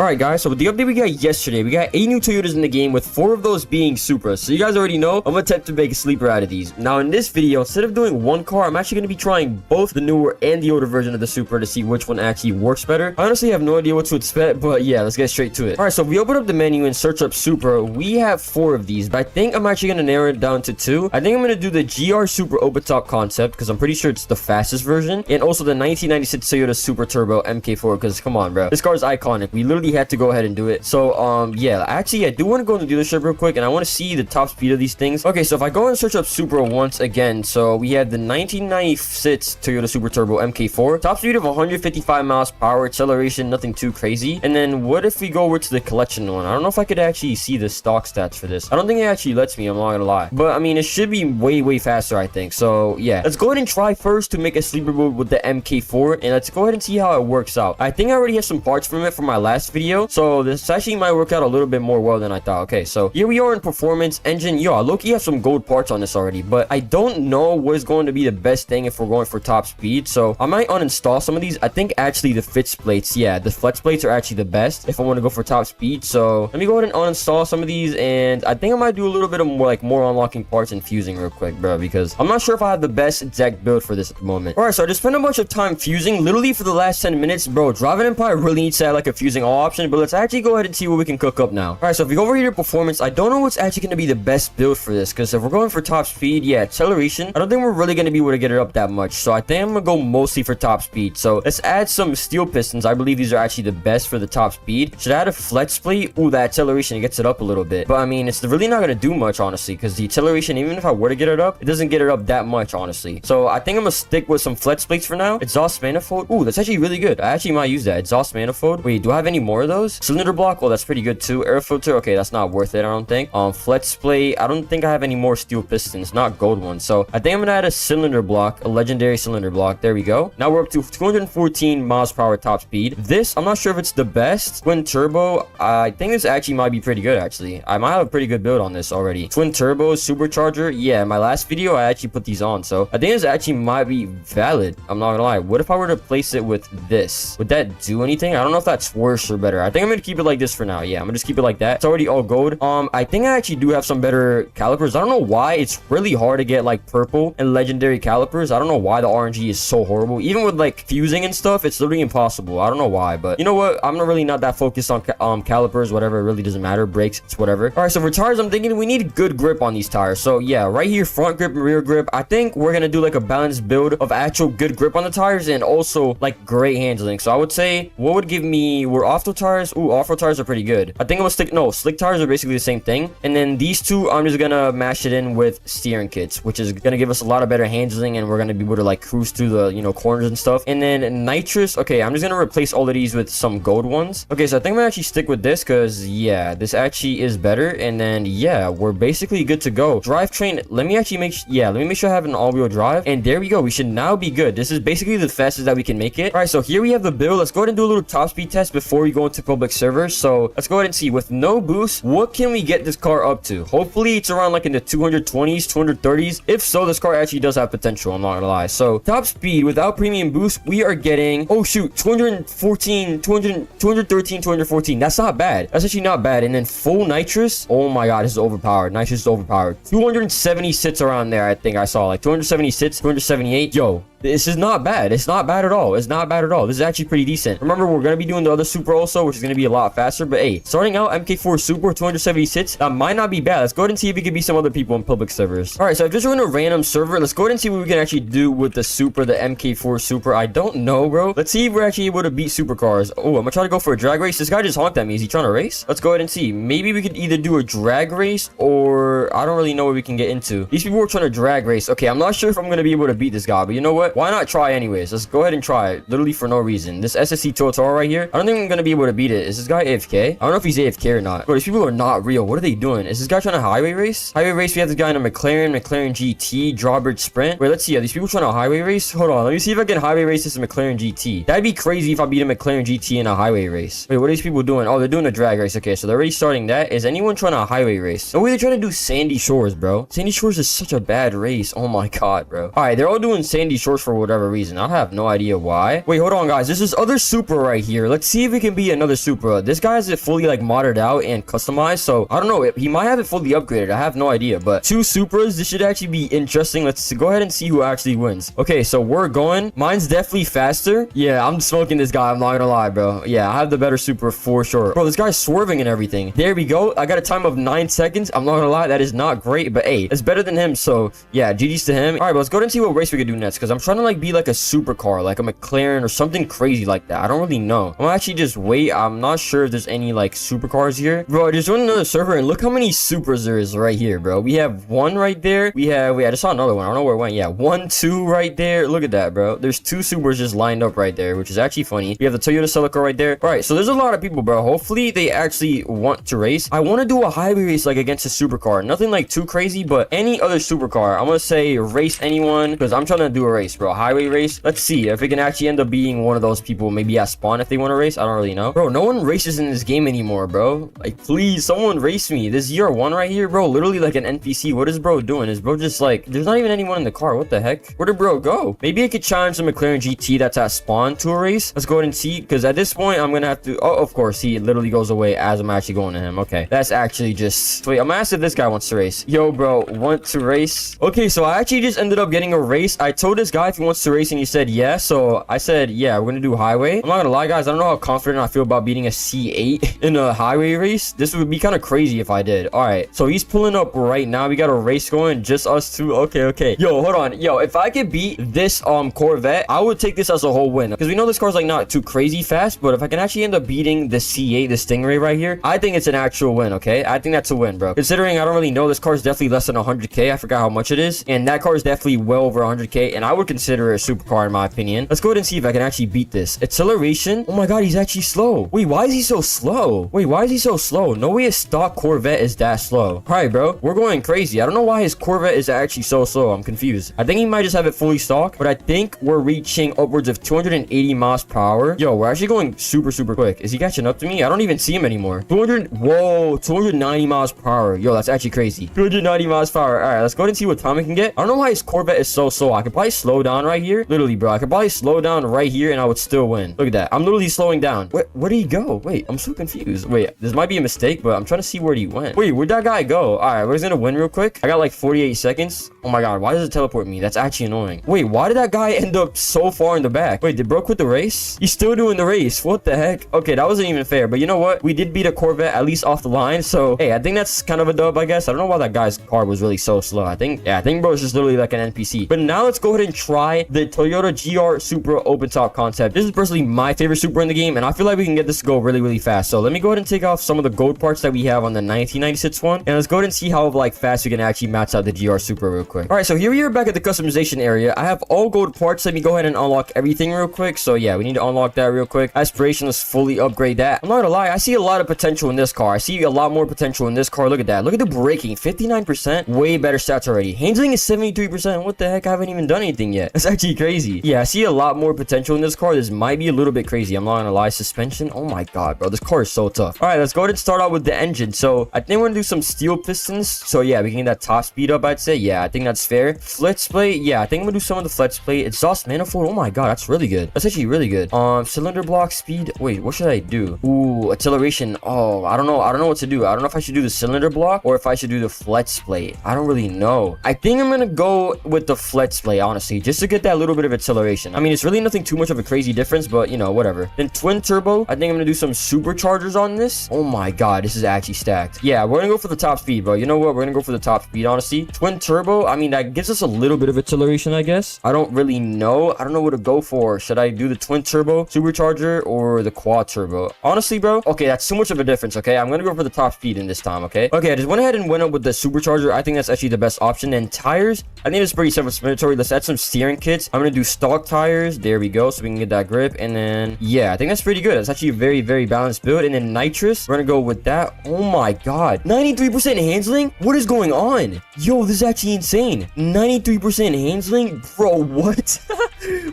Alright guys, so with the update we got yesterday, we got 8 new Toyotas in the game with 4 of those being Supras. So you guys already know, I'm gonna attempt to make a sleeper out of these. Now in this video, instead of doing one car, I'm actually gonna be trying both the newer and the older version of the Supra to see which one actually works better. I honestly have no idea what to expect, but yeah, let's get straight to it. Alright, so if we open up the menu and search up Supra, we have 4 of these, but I think I'm actually gonna narrow it down to 2. I think I'm gonna do the GR Supra open top concept, because I'm pretty sure it's the fastest version, and also the 1996 Toyota Super Turbo MK4, because come on bro, this car is iconic. We literally had to go ahead and do it. So yeah, actually I do want to go in the dealership real quick and I want to see the top speed of these things. Okay, so if I go and search up Supra once again, so we have the 1996 Toyota Super Turbo MK4, top speed of 155 miles per hour, acceleration nothing too crazy. And then what if we go over to the collection one? I don't know if I could actually see the stock stats for this. I don't think it actually lets me, I'm not gonna lie, but I mean it should be way faster, I think. So yeah, let's go ahead and try first to make a sleeper build with the MK4 and let's go ahead and see how it works out. I think I already have some parts from it from my last video, so this actually might work out a little bit more well than I thought. Okay, so here we are in performance engine. Yo, I low-key have some gold parts on this already, but I don't know what is going to be the best thing if we're going for top speed, so I might uninstall some of these. I think actually the flex plates, yeah, the flex plates are actually the best if I want to go for top speed. So let me go ahead and uninstall some of these, and I think I might do a little bit of more unlocking parts and fusing real quick, bro, because I'm not sure if I have the best exact build for this at the moment. All right, so I just spent a bunch of time fusing literally for the last 10 minutes, bro. Driving Empire really needs to have like a fusing all option, but let's actually go ahead and see what we can cook up now. All right, so if we go over here to performance, I don't know what's actually going to be the best build for this, because if we're going for top speed, yeah, acceleration, I don't think we're really going to be able to get it up that much, so I think I'm gonna go mostly for top speed. So let's add some steel pistons. I believe these are actually the best for the top speed. Should I add a flex plate? Ooh, that acceleration, it gets it up a little bit, but I mean it's really not going to do much, honestly, because the acceleration, even if I were to get it up, it doesn't get it up that much, honestly. So I think I'm gonna stick with some flex plates for now. Exhaust manifold, ooh, that's actually really good. I actually might use that. Exhaust manifold, wait, do I have any more of those? Cylinder block, oh, that's pretty good too. Air filter, okay, that's not worth it, I don't think. Flex plate, I don't think I have any more steel pistons, not gold ones, so I think I'm gonna add a cylinder block, a legendary cylinder block. There we go. Now we're up to 214 miles per hour top speed. This, I'm not sure if it's the best. Twin turbo, I think this actually might be pretty good, actually. I might have a pretty good build on this already. Twin turbo, supercharger, yeah, my last video I actually put these on, so I think this actually might be valid. I'm not gonna lie. What if I were to place it with this? Would that do anything? I don't know if that's worse or better. I think I'm gonna keep it like this for now. Yeah, I'm gonna just keep it like that. It's already all gold. I think I actually do have some better calipers. I don't know why it's really hard to get like purple and legendary calipers. I don't know why the RNG is so horrible. Even with like fusing and stuff, it's literally impossible. I don't know why, but you know what? I'm not really not that focused on calipers, whatever. It really doesn't matter. Brakes, it's whatever. All right, so for tires, I'm thinking we need good grip on these tires. So yeah, right here, front grip and rear grip. I think we're gonna do like a balanced build of actual good grip on the tires and also like great handling. So I would say what would give me, we're off-road tires. Ooh, off-road tires are pretty good. I think I'm gonna stick, no, slick tires are basically the same thing. And then these two, I'm just gonna mash it in with steering kits, which is gonna give us a lot of better handling, and we're gonna be able to like cruise through the, you know, corners and stuff. And then nitrous, okay, I'm just gonna replace all of these with some gold ones. Okay, so I think I'm gonna actually stick with this because yeah, this actually is better. And then yeah, we're basically good to go. Drivetrain, let me actually make sure I have an all-wheel drive, and there we go. We should now be good. This is basically the fastest that we can make it. All right, so here we have the build. Let's go ahead and do a little top speed test before we go into public servers. So let's go ahead and see, with no boost, what can we get this car up to? Hopefully it's around like in the 220s, 230s. If so, this car actually does have potential, I'm not gonna lie. So top speed without premium boost, we are getting, oh shoot, 214, 213, 214. That's not bad. That's actually not bad. And then full nitrous, oh my god, this is overpowered. Nitrous is overpowered. 270 sits around there. I think I saw like 270 sits, 278. Yo, this is not bad. It's not bad at all. It's not bad at all. This is actually pretty decent. Remember, we're going to be doing the other Supra also, which is going to be a lot faster. But hey, starting out, MK4 Supra, 270 sits. That might not be bad. Let's go ahead and see if we can beat some other people in public servers. All right, so I've just joined a random server. Let's go ahead and see what we can actually do with the Supra, the MK4 Supra. I don't know, bro. Let's see if we're actually able to beat Supercars. Oh, I'm going to try to go for a drag race. This guy just honked at me. Is he trying to race? Let's go ahead and see. Maybe we could either do a drag race or I don't really know what we can get into. These people were trying to drag race. Okay, I'm not sure if I'm going to be able to beat this guy, but you know what? Why not try anyway? Let's go ahead and try it, literally for no reason. This SSC Total right here, I don't think I'm gonna be able to beat it. Is this guy AFK? I don't know if he's AFK or not. Bro, these people are not real. What are they doing? Is this guy trying to highway race? Highway race, we have this guy in a McLaren GT, drawbridge sprint. Wait, let's see. Are these people trying to highway race? Hold on, let me see if I can highway race this McLaren GT. That'd be crazy if I beat a McLaren GT in a highway race. Wait, what are these people doing? Oh, they're doing a drag race. Okay, so they're already starting that. Is anyone trying to highway race? No way, they're trying to do Sandy Shores, bro. Sandy Shores is such a bad race. Oh my god, bro. All right, they're all doing Sandy Shores for whatever reason. I have no idea why. Wait, hold on, guys. There's this other Supra right here. Let's see if we can beat be another Supra. This guy has it fully like modded out and customized, so I don't know. He might have it fully upgraded. I have no idea, but 2 Supras. This should actually be interesting. Let's go ahead and see who actually wins. Okay, so we're going. Mine's definitely faster. Yeah, I'm smoking this guy. I'm not gonna lie, bro. Yeah, I have the better Supra for sure. Bro, this guy's swerving and everything. There we go. I got a time of 9 seconds. I'm not gonna lie, that is not great, but hey, it's better than him. So yeah, GG's to him. All right, but let's go ahead and see what race we could do next, because I'm trying to like be like a supercar, like a McLaren or something crazy like that. I don't really know. I'm gonna actually just wait. I'm not sure if there's any like supercars here. Bro, I just went another server and look how many Supras there is right here, bro. We have one right there. We have, wait, I just saw another one. I don't know where it went. Yeah, 1, 2 right there. Look at that, bro. There's 2 Supras just lined up right there, which is actually funny. We have the Toyota Celica right there. All right, so there's a lot of people, bro. Hopefully they actually want to race. I want to do a highway race like against a supercar. Nothing like too crazy, but any other supercar. I'm gonna say race anyone, because I'm trying to do a race, bro. Highway race. Let's see if it can actually end up being one of those people, maybe at spawn if they want to race. I don't really know. Bro, no one races in this game anymore, bro. Like, please, someone race me. This year 1 right here, bro, literally like an NPC. What is bro doing? Is bro just like, there's not even anyone in the car. What the heck? Where did bro go? Maybe I could challenge the McLaren GT that's at spawn to a race. Let's go ahead and see, because at this point, I'm gonna have to, oh, of course, he literally goes away as I'm actually going to him. Okay, that's actually just, wait, I'm gonna ask if this guy wants to race. Yo, bro, want to race? Okay, so I actually just ended up getting a race. I told this guy if he wants to race, and he said yeah, so I said yeah, we're gonna do highway. I'm not gonna lie, guys, I don't know how confident I feel about beating a C8 in a highway race. This would be kind of crazy if I did. All right, so he's pulling up right now. We got a race going, just us two. Okay, yo, hold on. Yo, if I could beat this Corvette, I would take this as a whole win, because we know this car's like not too crazy fast, but if I can actually end up beating the C8, the Stingray right here, I think it's an actual win. Okay, I think that's a win, bro, considering I don't really know. This car is definitely less than 100k. I forgot how much it is, and that car is definitely well over 100k, and I would consider it a supercar in my opinion. Let's go ahead and see if I can actually beat this. Acceleration, oh my god, he's actually slow. Wait, why is he so slow? No way a stock Corvette is that slow. All right, bro, we're going crazy. I don't know why his Corvette is actually so slow. I'm confused. I think he might just have it fully stocked, but I think we're reaching upwards of 280 miles per hour. Yo, we're actually going super quick. Is he catching up to me? I don't even see him anymore. 290 miles per hour. Yo, that's actually crazy. 290 miles per hour. All right, let's go ahead and see what time we can get. I don't know why his Corvette is so slow. I could probably slow down right here. Literally, bro, I could probably slow down right here and I would still win. Look at that. I'm literally slowing down. Where did he go? Wait, I'm so confused. Wait, this might be a mistake, but I'm trying to see where he went. Wait, where'd that guy go? All right, we're just gonna win real quick. I got like 48 seconds. Oh my god, why does it teleport me? That's actually annoying. Wait, why did that guy end up so far in the back? Wait, did bro quit the race? He's still doing the race. What the heck? Okay, that wasn't even fair, but you know what? We did beat a Corvette at least off the line, so hey, I think that's kind of a dub, I guess. I don't know why that guy's car was really so slow. I think bro is just literally like an NPC. But now let's go ahead and try the Toyota GR Supra open top concept. This is personally my favorite Supra in the game, and I feel like we can get this to go really fast. So let me go ahead and take off some of the gold parts that we have on the 1996 one, and let's go ahead and see how like fast we can actually match out the GR Supra real quick. All right, so here we are back at the customization area. I have all gold parts. Let me go ahead and unlock everything real quick. So yeah, we need to unlock that real quick. Aspiration, let's fully upgrade that. I'm not gonna lie, I see a lot of potential in this car. I see a lot more potential in this car. Look at that. Look at the braking, 59%. Way better stats already. Handling is 73%. What the heck? I haven't even done anything yet. That's actually crazy. Yeah, I see a lot more potential in this car. This might be a little bit crazy. I'm not gonna lie. Suspension, oh my god, bro, this car is so tough. All right, let's go ahead and start out with the engine. So I think we're gonna do some steel pistons. So yeah, we can get that top speed up, I'd say. Yeah, I think that's fair. Flex plate, yeah, I think I'm gonna do some of the flex plate. Exhaust manifold, oh my god, that's really good. That's actually really good. Cylinder block speed, wait, what should I do? Ooh, acceleration. Oh, I don't know what to do. I don't know if I should do the cylinder block or if I should do the flex plate. I don't really know. I think I'm gonna go with the flex plate, honestly, just to get that little bit of acceleration. I mean, it's really nothing too much of a crazy difference, but you know, whatever. Then twin turbo, I think I'm gonna do some superchargers on this. Oh my god, this is actually stacked. Yeah, we're gonna go for the top speed, bro. You know what? We're gonna go for the top speed, honestly. Twin turbo, I mean, that gives us a little bit of acceleration, I guess. I don't really know. I don't know what to go for. Should I do the twin turbo supercharger or the quad turbo? Honestly, bro, okay, that's too much of a difference. Okay, I'm gonna go for the top speed in this time. Okay, I just went ahead and went up with the supercharger. I think that's actually the best option. And tires, I think it's pretty self-explanatory. Let's add some steering kits. I'm gonna do stock tires. There we go, so we can get that grip. And then yeah, I think that's pretty good. That's actually a very balanced build. And then nitrous, we're gonna go with that. Oh my god, 93% handling. What is going on? Yo, this is actually insane. 93% handling, bro. What?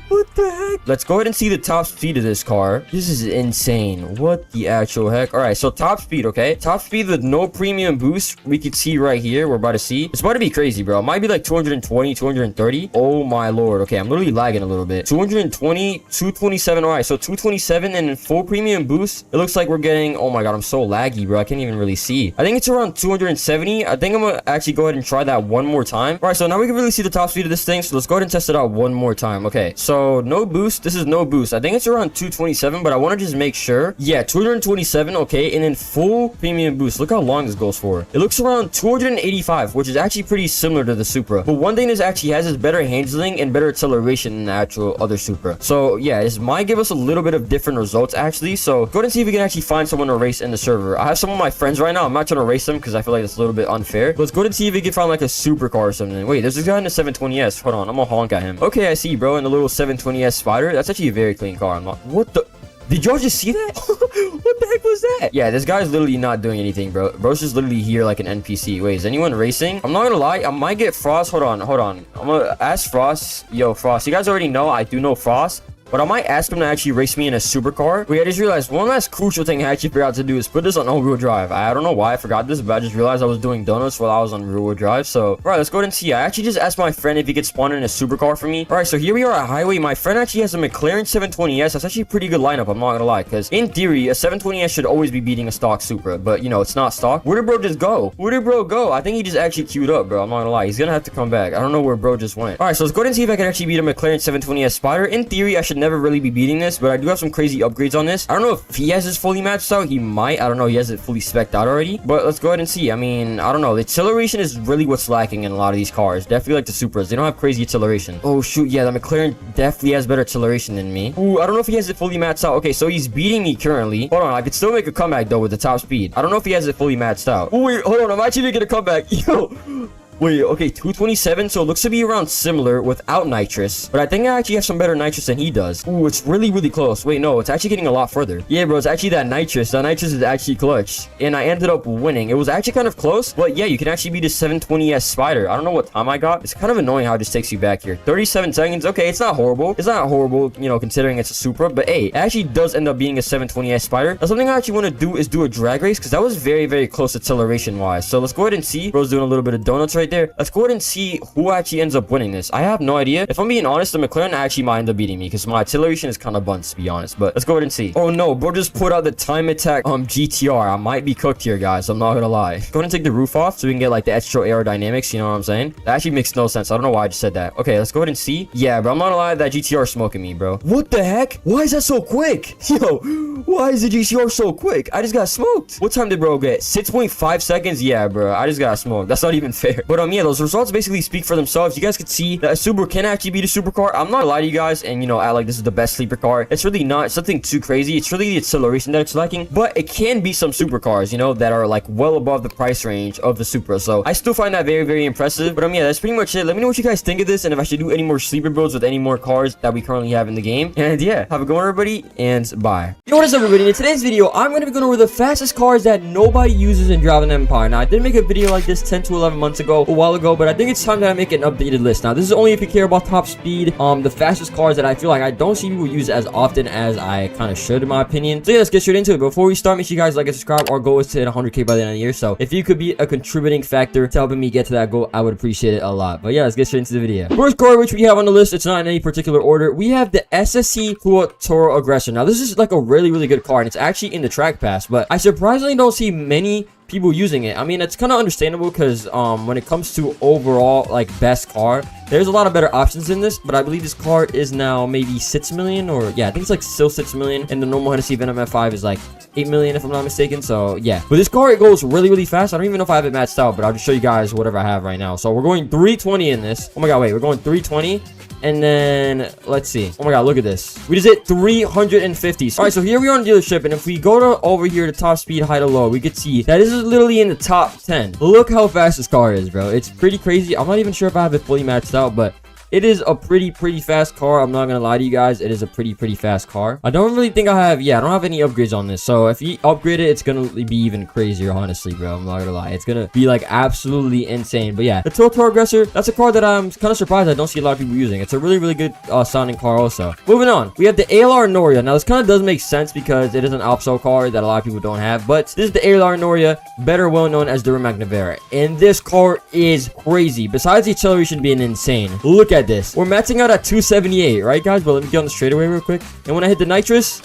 What the heck? Let's go ahead and see the top speed of this car. This is insane. What the actual heck? All right, so top speed, okay? Top speed with no premium boost. We can see right here. We're about to see. It's about to be crazy, bro. It might be like 220, 230. Oh my lord. Okay, I'm literally lagging a little bit. 220, 227. All right, so 227 and full premium boost. It looks like we're getting, oh my god, I'm so laggy, bro. I can't even really see. I think it's around 270. I think I'm gonna actually go ahead and try that one more time. All right, so now we can really see the top speed of this thing. So let's go ahead and test it out one more time. Okay, so no boost. This is no boost. I think it's around 227, but I want to just make sure. Yeah, 227. Okay, and then full premium boost. Look how long this goes for. It looks around 285, which is actually pretty similar to the Supra. But one thing this actually has is better handling and better acceleration than the actual other Supra. So yeah, this might give us a little bit of different results actually. So go ahead and see if we can actually find someone to race in the server. I have some of my friends right now. I'm not trying to race them because I feel like it's a little bit unfair. Let's go ahead and see if we can find like a supercar or something. Wait, there's this guy in the 720S. Hold on, I'm gonna honk at him. Okay, I see, bro, in the little 720S Spider. That's actually a very clean car. I'm not. What the? Did y'all just see that? What the heck was that? Yeah, this guy's literally not doing anything, bro. Bro's just literally here like an NPC. Wait, is anyone racing? I'm not gonna lie. I might get Frost. Hold on. I'm gonna ask Frost. Yo, Frost. You guys already know I do know Frost. But I might ask him to actually race me in a supercar. Wait, I just realized one last crucial thing I actually forgot to do is put this on all-wheel drive. I don't know why I forgot this, but I just realized I was doing donuts while I was on rear-wheel drive. So, all right, let's go ahead and see. I actually just asked my friend if he could spawn in a supercar for me. All right, so here we are at highway. My friend actually has a McLaren 720S. That's actually a pretty good lineup. I'm not gonna lie, because in theory, a 720S should always be beating a stock Supra. But you know, it's not stock. Where did bro just go? Where did bro go? I think he just actually queued up, bro. I'm not gonna lie. He's gonna have to come back. I don't know where bro just went. All right, so let's go ahead and see if I can actually beat a McLaren 720S Spider. In theory, I should never really be beating this, but I do have some crazy upgrades on this. I don't know if he has this fully matched out. He might. I don't know. He has it fully spec'd out already, but let's go ahead and see. I mean, I don't know. The acceleration is really what's lacking in a lot of these cars. Definitely like the Supras. They don't have crazy acceleration. Oh shoot, yeah, the McLaren definitely has better acceleration than me. Ooh, I don't know if he has it fully matched out. Okay, so he's beating me currently. Hold on, I could still make a comeback though with the top speed. I don't know if he has it fully matched out. Oh wait, hold on, I'm actually making a comeback. Yo. Wait, okay, 227, so it looks to be around similar without nitrous, but I think I actually have some better nitrous than he does. Ooh, it's really, really close. Wait, no, it's actually getting a lot further. Yeah, bro, it's actually that nitrous. That nitrous is actually clutch, and I ended up winning. It was actually kind of close, but yeah, you can actually beat a 720S Spider. I don't know what time I got. It's kind of annoying how it just takes you back here. 37 seconds. Okay, it's not horrible. It's not horrible, you know, considering it's a Supra, but hey, it actually does end up being a 720S Spider. Now, something I actually want to do is do a drag race, because that was very, very close acceleration-wise. So let's go ahead and see. Bro's doing a little bit of donuts right there. Let's go ahead and see who actually ends up winning this. I have no idea. If I'm being honest, the McLaren actually might end up beating me because my acceleration is kind of buns, to be honest. But let's go ahead and see. Oh no, bro just put out the time attack GTR. I might be cooked here, guys. I'm not gonna lie. Go ahead and take the roof off so we can get like the extra aerodynamics. You know what I'm saying? That actually makes no sense. I don't know why I just said that. Okay, let's go ahead and see. Yeah, bro, I'm not gonna lie. That GTR is smoking me, bro. What the heck? Why is that so quick? Yo, why is the GTR so quick? I just got smoked. What time did bro get? 6.5 seconds? Yeah, bro. I just got smoked. That's not even fair. But yeah, those results basically speak for themselves. You guys could see that a Subaru can actually beat a supercar. I'm not gonna lie to you guys and, you know, act like this is the best sleeper car. It's really not something too crazy. It's really the acceleration that it's lacking, but it can beat some supercars, you know, that are like well above the price range of the Supra. So I still find that very, very impressive. But yeah, that's pretty much it. Let me know what you guys think of this and if I should do any more sleeper builds with any more cars that we currently have in the game. And yeah, have a good one, everybody, and bye. You know what is up, everybody? In today's video, I'm going to be going over the fastest cars that nobody uses in Driving Empire. Now, I did make a video like this 10 to 11 months ago, a while ago, but I think it's time that I make an updated list. Now, this is only if you care about top speed, the fastest cars that I feel like I don't see people use as often as I kind of should, in my opinion. So yeah, let's get straight into it. Before we start, make sure you guys like and subscribe. Our goal is to hit 100K by the end of the year. So if you could be a contributing factor to helping me get to that goal, I would appreciate it a lot. But yeah, let's get straight into the video. First car which we have on the list, it's not in any particular order. We have the SSC Toro Aggressor. Now, this is like a really, really good car, and it's actually in the track pass, but I surprisingly don't see many people using it. I mean, it's kind of understandable because when it comes to overall like best car, there's a lot of better options in this, but I believe this car is now maybe 6 million, or yeah, I think it's like still 6 million, and the normal Hennessy Venom F5 is like 8 million if I'm not mistaken. So yeah, but this car, it goes really, really fast. I don't even know if I have it matched out, but I'll just show you guys whatever I have right now. So we're going 320 in this. Oh my god, wait, we're going 320. And then let's see. Oh my god, look at this. We just hit 350. All right, so here we are on the dealership, and if we go to over here to top speed, high to low, we could see that this is literally in the top 10. Look how fast this car is, bro. It's pretty crazy. I'm not even sure if I have it fully matched out, but it is a pretty fast car. I'm not gonna lie to you guys. It is a pretty fast car. I don't really think I don't have any upgrades on this. So if you upgrade it, it's gonna be even crazier, honestly, bro. I'm not gonna lie. It's gonna be like absolutely insane. But yeah, the Total Aggressor, that's a car that I'm kind of surprised I don't see a lot of people using. It's a really good sounding car also. Moving on, we have the ALR Noria. Now this kind of does make sense because it is an opso car that a lot of people don't have, but this is the ALR Noria, better well known as the Rimac Nevera, and this car is crazy. Besides the acceleration being insane, look at this. We're maxing out at 278, right guys? But let me get on the straightaway real quick, and when I hit the nitrous,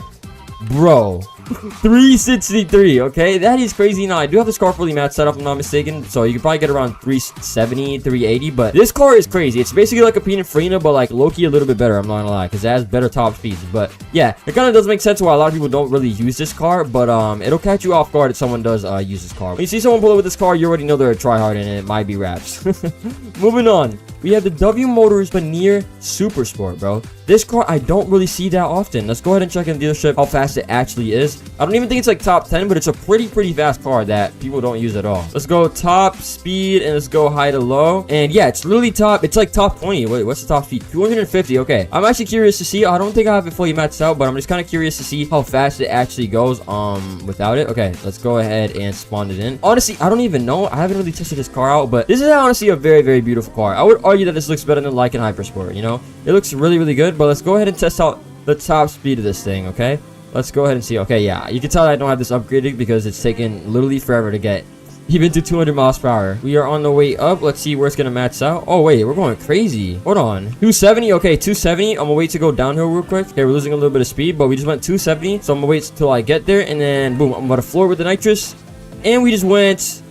bro, 363. Okay, that is crazy. Now I do have this car fully maxed out if I'm not mistaken, so you can probably get around 370, 380. But this car is crazy. It's basically like a Pininfarina, but like low-key a little bit better, I'm not gonna lie, because it has better top speeds. But yeah, it kind of does make sense why a lot of people don't really use this car, but it'll catch you off guard if someone does use this car. When you see someone pull up with this car, you already know they're a tryhard and it might be raps. Moving on, we have the W Motors Veneer Super Sport, bro. This car, I don't really see that often. Let's go ahead and check in the dealership how fast it actually is. I don't even think it's like top 10, but it's a pretty fast car that people don't use at all. Let's go top speed and let's go high to low. And yeah, it's literally top. It's like top 20. Wait, what's the top speed? 250. Okay. I'm actually curious to see. I don't think I have it fully maxed out, but I'm just kind of curious to see how fast it actually goes without it. Okay, let's go ahead and spawn it in. Honestly, I don't even know. I haven't really tested this car out, but this is honestly a very beautiful car. I would argue that this looks better than Lykan Hypersport, you know? It looks really good, but let's go ahead and test out the top speed of this thing, okay? Let's go ahead and see. Okay, yeah, you can tell I don't have this upgraded because it's taken literally forever to get even to 200 miles per hour. We are on the way up. Let's see where it's gonna max out. Oh wait, we're going crazy. Hold on, 270. Okay, 270. I'm gonna wait to go downhill real quick. Okay, we're losing a little bit of speed, but we just went 270, so I'm gonna wait till I get there, and then boom, I'm about to floor with the nitrous, and we just went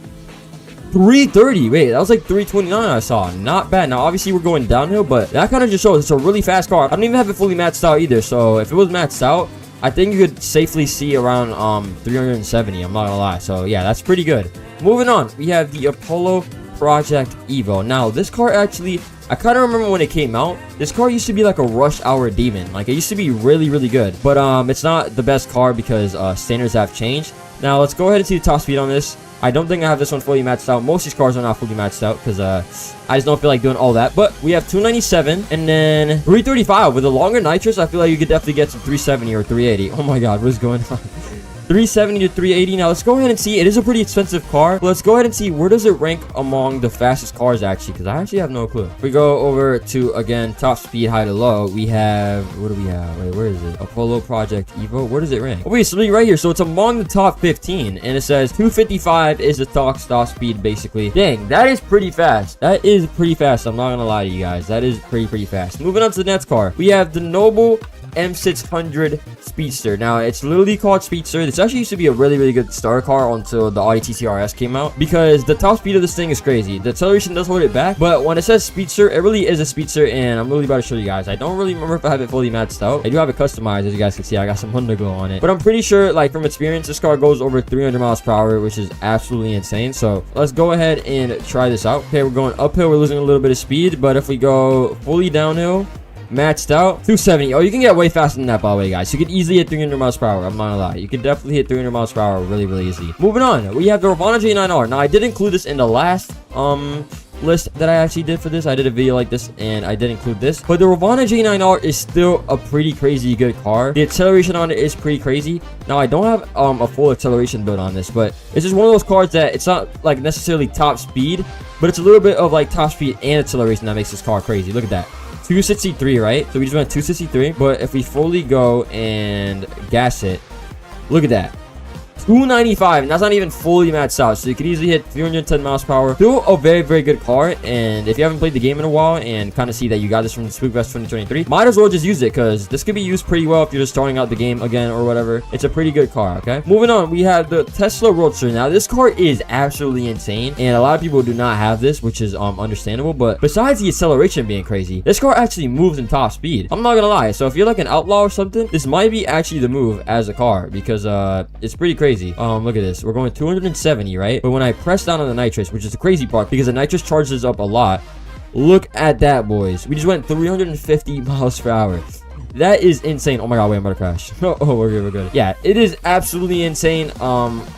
330. Wait, that was like 329 I saw. Not bad. Now obviously we're going downhill, but that kind of just shows it's a really fast car. I don't even have it fully maxed out either, so if it was maxed out, I think you could safely see around 370. I'm not gonna lie. So yeah, that's pretty good. Moving on, we have the Apollo Project Evo. Now this car actually, I kind of remember when it came out, this car used to be like a rush hour demon. Like it used to be really good, but it's not the best car because standards have changed. Now let's go ahead and see the top speed on this. I don't think I have this one fully maxed out. Most of these cars are not fully maxed out because I just don't feel like doing all that. But we have 297 and then 335. With a longer nitrous, I feel like you could definitely get to 370 or 380. Oh my god, what is going on? 370 to 380. Now let's go ahead and see. It is a pretty expensive car. Let's go ahead and see where does it rank among the fastest cars actually, because I actually have no clue. If we go over to, again, top speed, high to low, we have, what do we have? Wait, where is it? Apollo Project Evo. Where does it rank? Oh wait, it's right here. So it's among the top 15 and it says 255 is the top speed basically. Dang, that is pretty fast. That is pretty fast. I'm not gonna lie to you guys. That is pretty fast. Moving on to the next car, we have the Noble M600 Speedster. Now it's literally called Speedster. This actually used to be a really good starter car until the Audi TT-RS came out, because the top speed of this thing is crazy. The acceleration does hold it back, but when it says Speedster, it really is a Speedster, and I'm really about to show you guys. I don't really remember if I have it fully maxed out. I do have it customized, as you guys can see. I got some underglow on it, but I'm pretty sure, like, from experience, this car goes over 300 miles per hour, which is absolutely insane. So let's go ahead and try this out. Okay, we're going uphill, we're losing a little bit of speed, but if we go fully downhill, maxed out, 270. Oh, you can get way faster than that, by the way, guys. You can easily hit 300 miles per hour. I'm not gonna lie. You can definitely hit 300 miles per hour really easy. Moving on, we have the Ravana J9R. Now, I did include this in the last list that I actually did for this. I did a video like this and I did include this, but the Ravana J9R is still a pretty crazy good car. The acceleration on it is pretty crazy. Now, I don't have a full acceleration build on this, but it's just one of those cars that it's not like necessarily top speed, but it's a little bit of like top speed and acceleration that makes this car crazy. Look at that. 263, right? So we just went 263, but if we fully go and gas it, look at that. 295, and that's not even fully maxed out, so you could easily hit 310 miles per hour. Still a very good car, and if you haven't played the game in a while and kind of see that you got this from the Supercars 2023, might as well just use it, because this could be used pretty well if you're just starting out the game again or whatever. It's a pretty good car. Okay, moving on, we have the Tesla Roadster. Now this car is absolutely insane, and a lot of people do not have this, which is understandable, but besides the acceleration being crazy, this car actually moves in top speed. I'm not gonna lie, so if you're like an outlaw or something, this might be actually the move as a car, because it's pretty crazy. Look at this. We're going 270, right? But when I press down on the nitrous, which is the crazy part, because the nitrous charges up a lot, look at that, boys. We just went 350 miles per hour. That is insane. Oh my god, wait, I'm about to crash. Oh, we're good, we're good. Yeah, it is absolutely insane.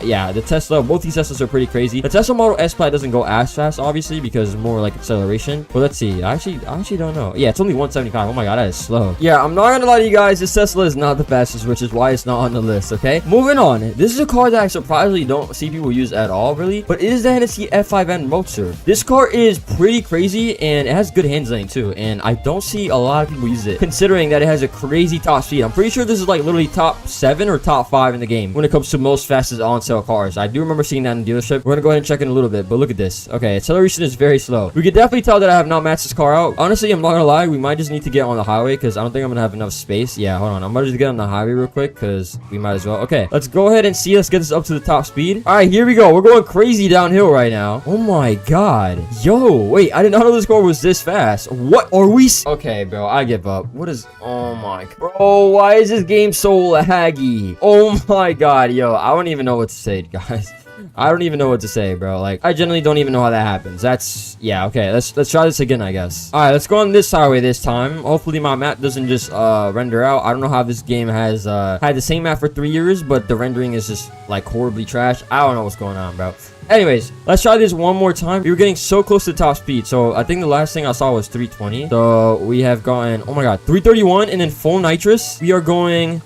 Yeah, the Tesla, both these Teslas are pretty crazy. The Tesla Model S Plaid doesn't go as fast, obviously, because it's more like acceleration. But let's see. I actually don't know. Yeah, it's only 175. Oh my god, that is slow. Yeah, I'm not gonna lie to you guys. This Tesla is not the fastest, which is why it's not on the list, okay? Moving on. This is a car that I surprisingly don't see people use at all, really. But it is the Hennessy F5N Roadster. This car is pretty crazy, and it has good handling, too. And I don't see a lot of people use it, considering that it has a crazy top speed. I'm pretty sure this is like literally top 7 or top 5 in the game when it comes to most fastest on-sale cars. I do remember seeing that in the dealership. We're gonna go ahead and check in a little bit, but look at this. Okay, acceleration is very slow. We can definitely tell that I have not maxed this car out. Honestly, I'm not gonna lie. We might just need to get on the highway because I don't think I'm gonna have enough space. Yeah, hold on. I'm gonna just get on the highway real quick because we might as well. Okay, let's go ahead and see. Let's get this up to the top speed. All right, here we go. We're going crazy downhill right now. Oh my god. Yo, wait. I did not know this car was this fast. What are we? Okay, bro. I give up. What is? Oh my. Bro, why is this game so laggy? Oh my god, yo. I don't even know what to say, guys. I don't even know what to say, bro. Like, I generally don't even know how that happens. That's, yeah, okay. Let's try this again, I guess. All right, let's go on this highway this time. Hopefully my map doesn't just render out. I don't know how this game has had the same map for 3 years, but the rendering is just like horribly trash. I don't know what's going on, bro. Anyways, let's try this one more time. We were getting so close to top speed. So I think the last thing I saw was 320. So we have gotten, oh my god, 331, and then full nitrous. We are going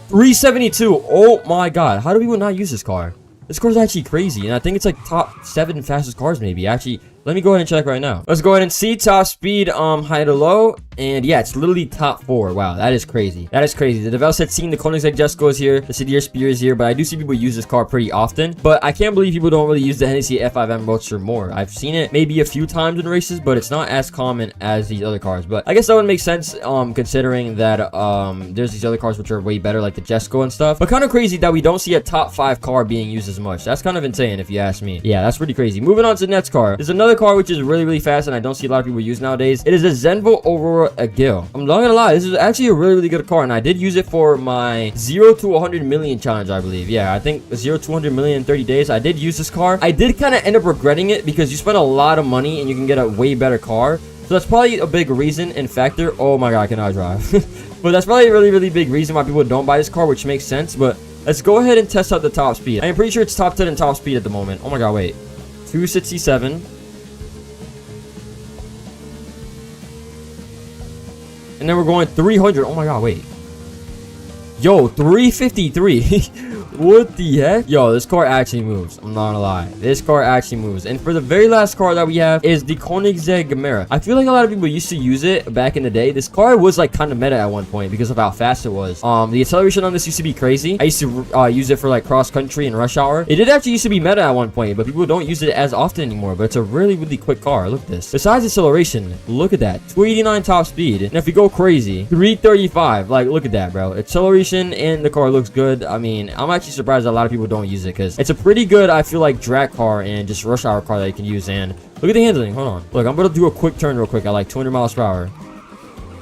372. Oh my god. How do people not use this car? This car is actually crazy, and I think it's like top 7 fastest cars maybe. Actually, let me go ahead and check right now. Let's go ahead and see top speed, high to low. And yeah, it's literally top 4. Wow, that is crazy. That is crazy. The Develset scene, the Koenigsegg Jesko is here. The Sedir Spear is here. But I do see people use this car pretty often. But I can't believe people don't really use the Hennessy F5M Roadster more. I've seen it maybe a few times in races, but it's not as common as these other cars. But I guess that would make sense, considering that there's these other cars which are way better, like the Jesko and stuff. But kind of crazy that we don't see a top 5 car being used as much. That's kind of insane if you ask me. Yeah, that's pretty crazy. Moving on to the next car. There's another car which is really fast, and I don't see a lot of people use nowadays. It is a Zenvo Aurora Agil. I'm not gonna lie, this is actually a really good car, and I did use it for my 0 to 100 million challenge, I believe. Yeah, I think 0 to 100 million in 30 days. I did use this car. I did kind of end up regretting it because you spend a lot of money and you can get a way better car. So that's probably a big reason and factor. Oh my god, I cannot drive. But that's probably a really big reason why people don't buy this car, which makes sense. But let's go ahead and test out the top speed. I'm pretty sure it's top 10 in top speed at the moment. Oh my god, wait. 267. And then we're going 300. Oh my god, wait. Yo, 353. What the heck? Yo, this car actually moves. I'm not gonna lie. This car actually moves. And for the very last car that we have is the Koenigsegg Gemera. I feel like a lot of people used to use it back in the day. This car was like kind of meta at one point because of how fast it was. The acceleration on this used to be crazy. I used to use it for like cross country and rush hour. It did actually used to be meta at one point, but people don't use it as often anymore. But it's a really quick car. Look at this. Besides acceleration, look at that. 289 top speed. And if we go crazy, 335. Like, look at that, bro. Acceleration and the car looks good. I mean, I'm actually surprised that a lot of people don't use it because it's a pretty good, I feel like, drag car and just rush hour car that you can use. And look at the handling. Hold on. Look, I'm gonna do a quick turn real quick at like 200 miles per hour.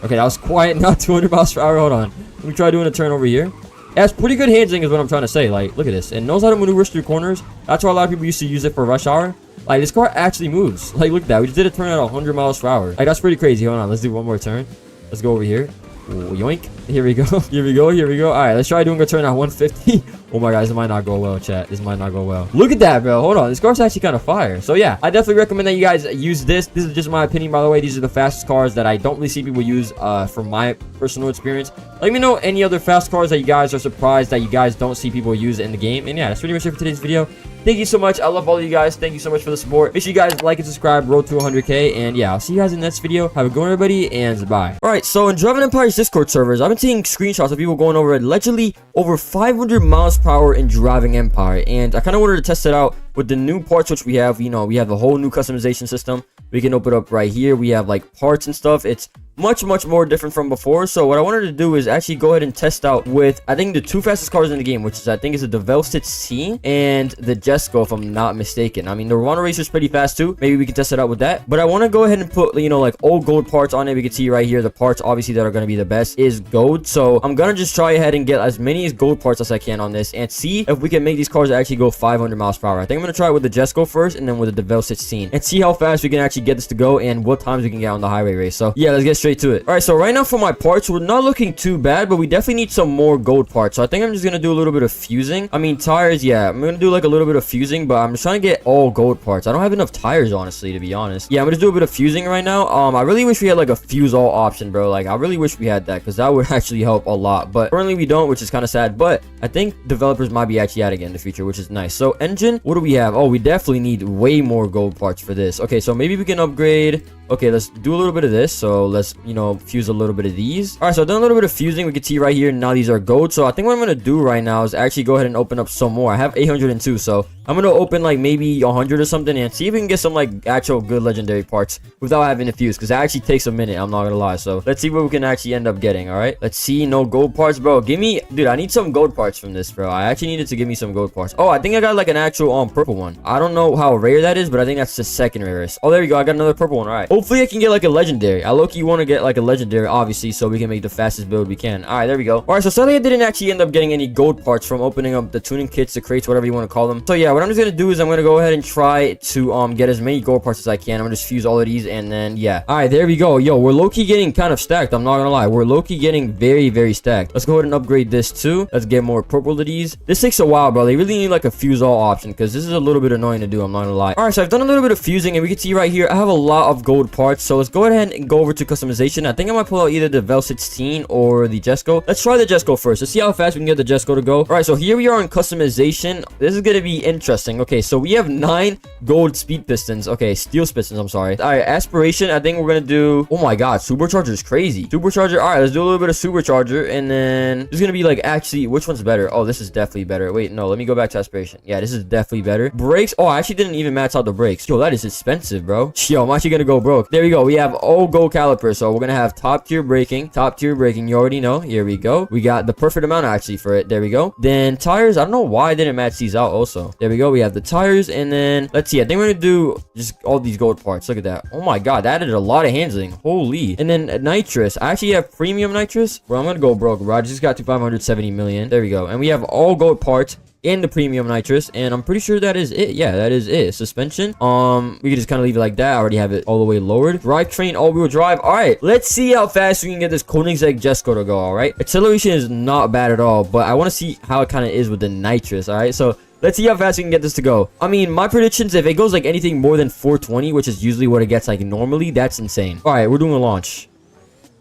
Okay, that was quiet. Not 200 miles per hour. Hold on. Let me try doing a turn over here. It has pretty good handling is what I'm trying to say. Like, look at this. It knows how to maneuver through corners. That's why a lot of people used to use it for rush hour. Like, this car actually moves. Like, look at that. We just did a turn at 100 miles per hour. Like, that's pretty crazy. Hold on. Let's do one more turn. Let's go over here. Ooh, yoink. Here we go. Here we go. Here we go. All right, let's try doing a turn at 150. Oh my god, this might not go well, chat. This might not go well. Look at that, bro. Hold on. This car's actually kind of fire. So yeah, I definitely recommend that you guys use this. This is just my opinion, by the way. These are the fastest cars that I don't really see people use from my personal experience. Let me know any other fast cars that you guys are surprised that you guys don't see people use in the game. And yeah, that's pretty much it for today's video. Thank you so much. I love all of you guys. Thank you so much for the support. Make sure you guys like and subscribe. Road to 100K. And yeah, I'll see you guys in the next video. Have a good one, everybody, and bye. Alright, so in Driving Empire's Discord servers, I've been seeing screenshots of people going over allegedly over 500 miles per hour in Driving Empire. And I kind of wanted to test it out with the new parts which we have. You know, we have the whole new customization system. We can open up right here. We have like parts and stuff. It's much more different from before. So what I wanted to do is actually go ahead and test out with, I think, the two fastest cars in the game, which is, I think, is the Develset C and the Jesko, if I'm not mistaken. I mean, the Rwanda Racer is pretty fast too. Maybe we can test it out with that. But I want to go ahead and put, you know, like old gold parts on it. We can see right here the parts obviously that are going to be the best is gold. So I'm gonna just try ahead and get as many as gold parts as I can on this and see if we can make these cars actually go 500 miles per hour. I think I'm gonna try it with the Jesko first and then with the Develset C and see how fast we can actually get this to go and what times we can get on the highway race. So yeah, let's get straight to it. All right, so right now for my parts, we're not looking too bad, but we definitely need some more gold parts. So I think I'm just gonna do a little bit of fusing. I mean, tires, yeah, I'm gonna do like a little bit of fusing, but I'm just trying to get all gold parts. I don't have enough tires, honestly, to be honest. Yeah, I'm gonna do a bit of fusing right now. I really wish we had like a fuse all option, bro. Like, I really wish we had that, because that would actually help a lot. But currently we don't, which is kind of sad. But I think developers might be actually adding it in the future, which is nice. So engine, what do we have? Oh, we definitely need way more gold parts for this. Okay, so maybe we can upgrade. Okay, let's do a little bit of this. So let's, you know, fuse a little bit of these. All right, so I've done a little bit of fusing. We can see right here, now these are gold. So I think what I'm going to do right now is actually go ahead and open up some more. I have 802, so I'm going to open like maybe 100 or something and see if we can get some like actual good legendary parts without having to fuse, because that actually takes a minute. I'm not going to lie. So let's see what we can actually end up getting. All right, let's see. No gold parts, bro. Give me, dude, I need some gold parts from this, bro. I actually needed to give me some gold parts. Oh, I think I got like an actual purple one. I don't know how rare that is, but I think that's the second rarest. Oh, there we go. I got another purple one. All right, hopefully I can get like a legendary. I low-key want to get like a legendary, obviously, so we can make the fastest build we can. All right, there we go. All right, so sadly I didn't actually end up getting any gold parts from opening up the tuning kits, the crates, whatever you want to call them. So yeah, what I'm just gonna do is I'm gonna go ahead and try to get as many gold parts as I can. I'm gonna just fuse all of these, and then yeah. All right, there we go. Yo, we're low-key getting kind of stacked. I'm not gonna lie, we're low-key getting very, very stacked. Let's go ahead and upgrade this too. Let's get more purple to these. This takes a while, bro. They really need like a fuse all option, because this is a little bit annoying to do. I'm not gonna lie. All right, so I've done a little bit of fusing, and we can see right here I have a lot of gold parts. So let's go ahead and go over to customization. I think I might pull out either the Vel 16 or the Jesco. Let's try the Jesco first. Let's see how fast we can get the Jesco to go. All right, so here we are in customization. This is gonna be interesting. Okay, so we have 9 gold speed pistons. Okay, steel pistons, I'm sorry. All right, aspiration, I think we're gonna do, oh my god, supercharger is crazy. Supercharger, all right, let's do a little bit of supercharger, and then there's gonna be like, actually, which one's better? Oh, this is definitely better. Wait, no, let me go back to aspiration. Yeah, this is definitely better. Brakes, oh, I actually didn't even max out the brakes. Yo, that is expensive, bro. Yo, I'm actually gonna go broke. There we go. We have all gold calipers, so we're gonna have top tier braking. Top tier braking, you already know. Here we go. We got the perfect amount actually for it. There we go. Then tires, I don't know why I didn't match these out also. There we go. We have the tires, and then let's see. I think we're gonna do just all these gold parts. Look at that. Oh my god, that added a lot of handling. Holy. And then nitrous. I actually have premium nitrous. Bro, I'm gonna go broke, bro. I just got to 570 million. There we go. And we have all gold parts in the premium nitrous, and I'm pretty sure that is it. Yeah, that is it. Suspension, we can just kind of leave it like that. I already have it all the way lowered. Drivetrain, all-wheel drive. All right, let's see how fast we can get this Koenigsegg Jesco to go. All right, acceleration is not bad at all, but I want to see how it kind of is with the nitrous. All right, so let's see how fast we can get this to go. I mean, my predictions, if it goes like anything more than 420, which is usually what it gets like normally, that's insane. All right, we're doing a launch.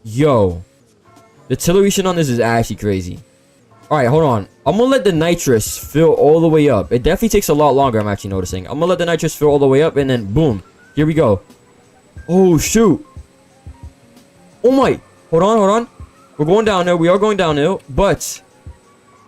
Yo, the acceleration on this is actually crazy. All right, hold on. I'm gonna let the nitrous fill all the way up. It definitely takes a lot longer, I'm actually noticing. I'm gonna let the nitrous fill all the way up, and then boom, here we go. Oh shoot. Oh my, hold on. We're going downhill. We are going downhill, but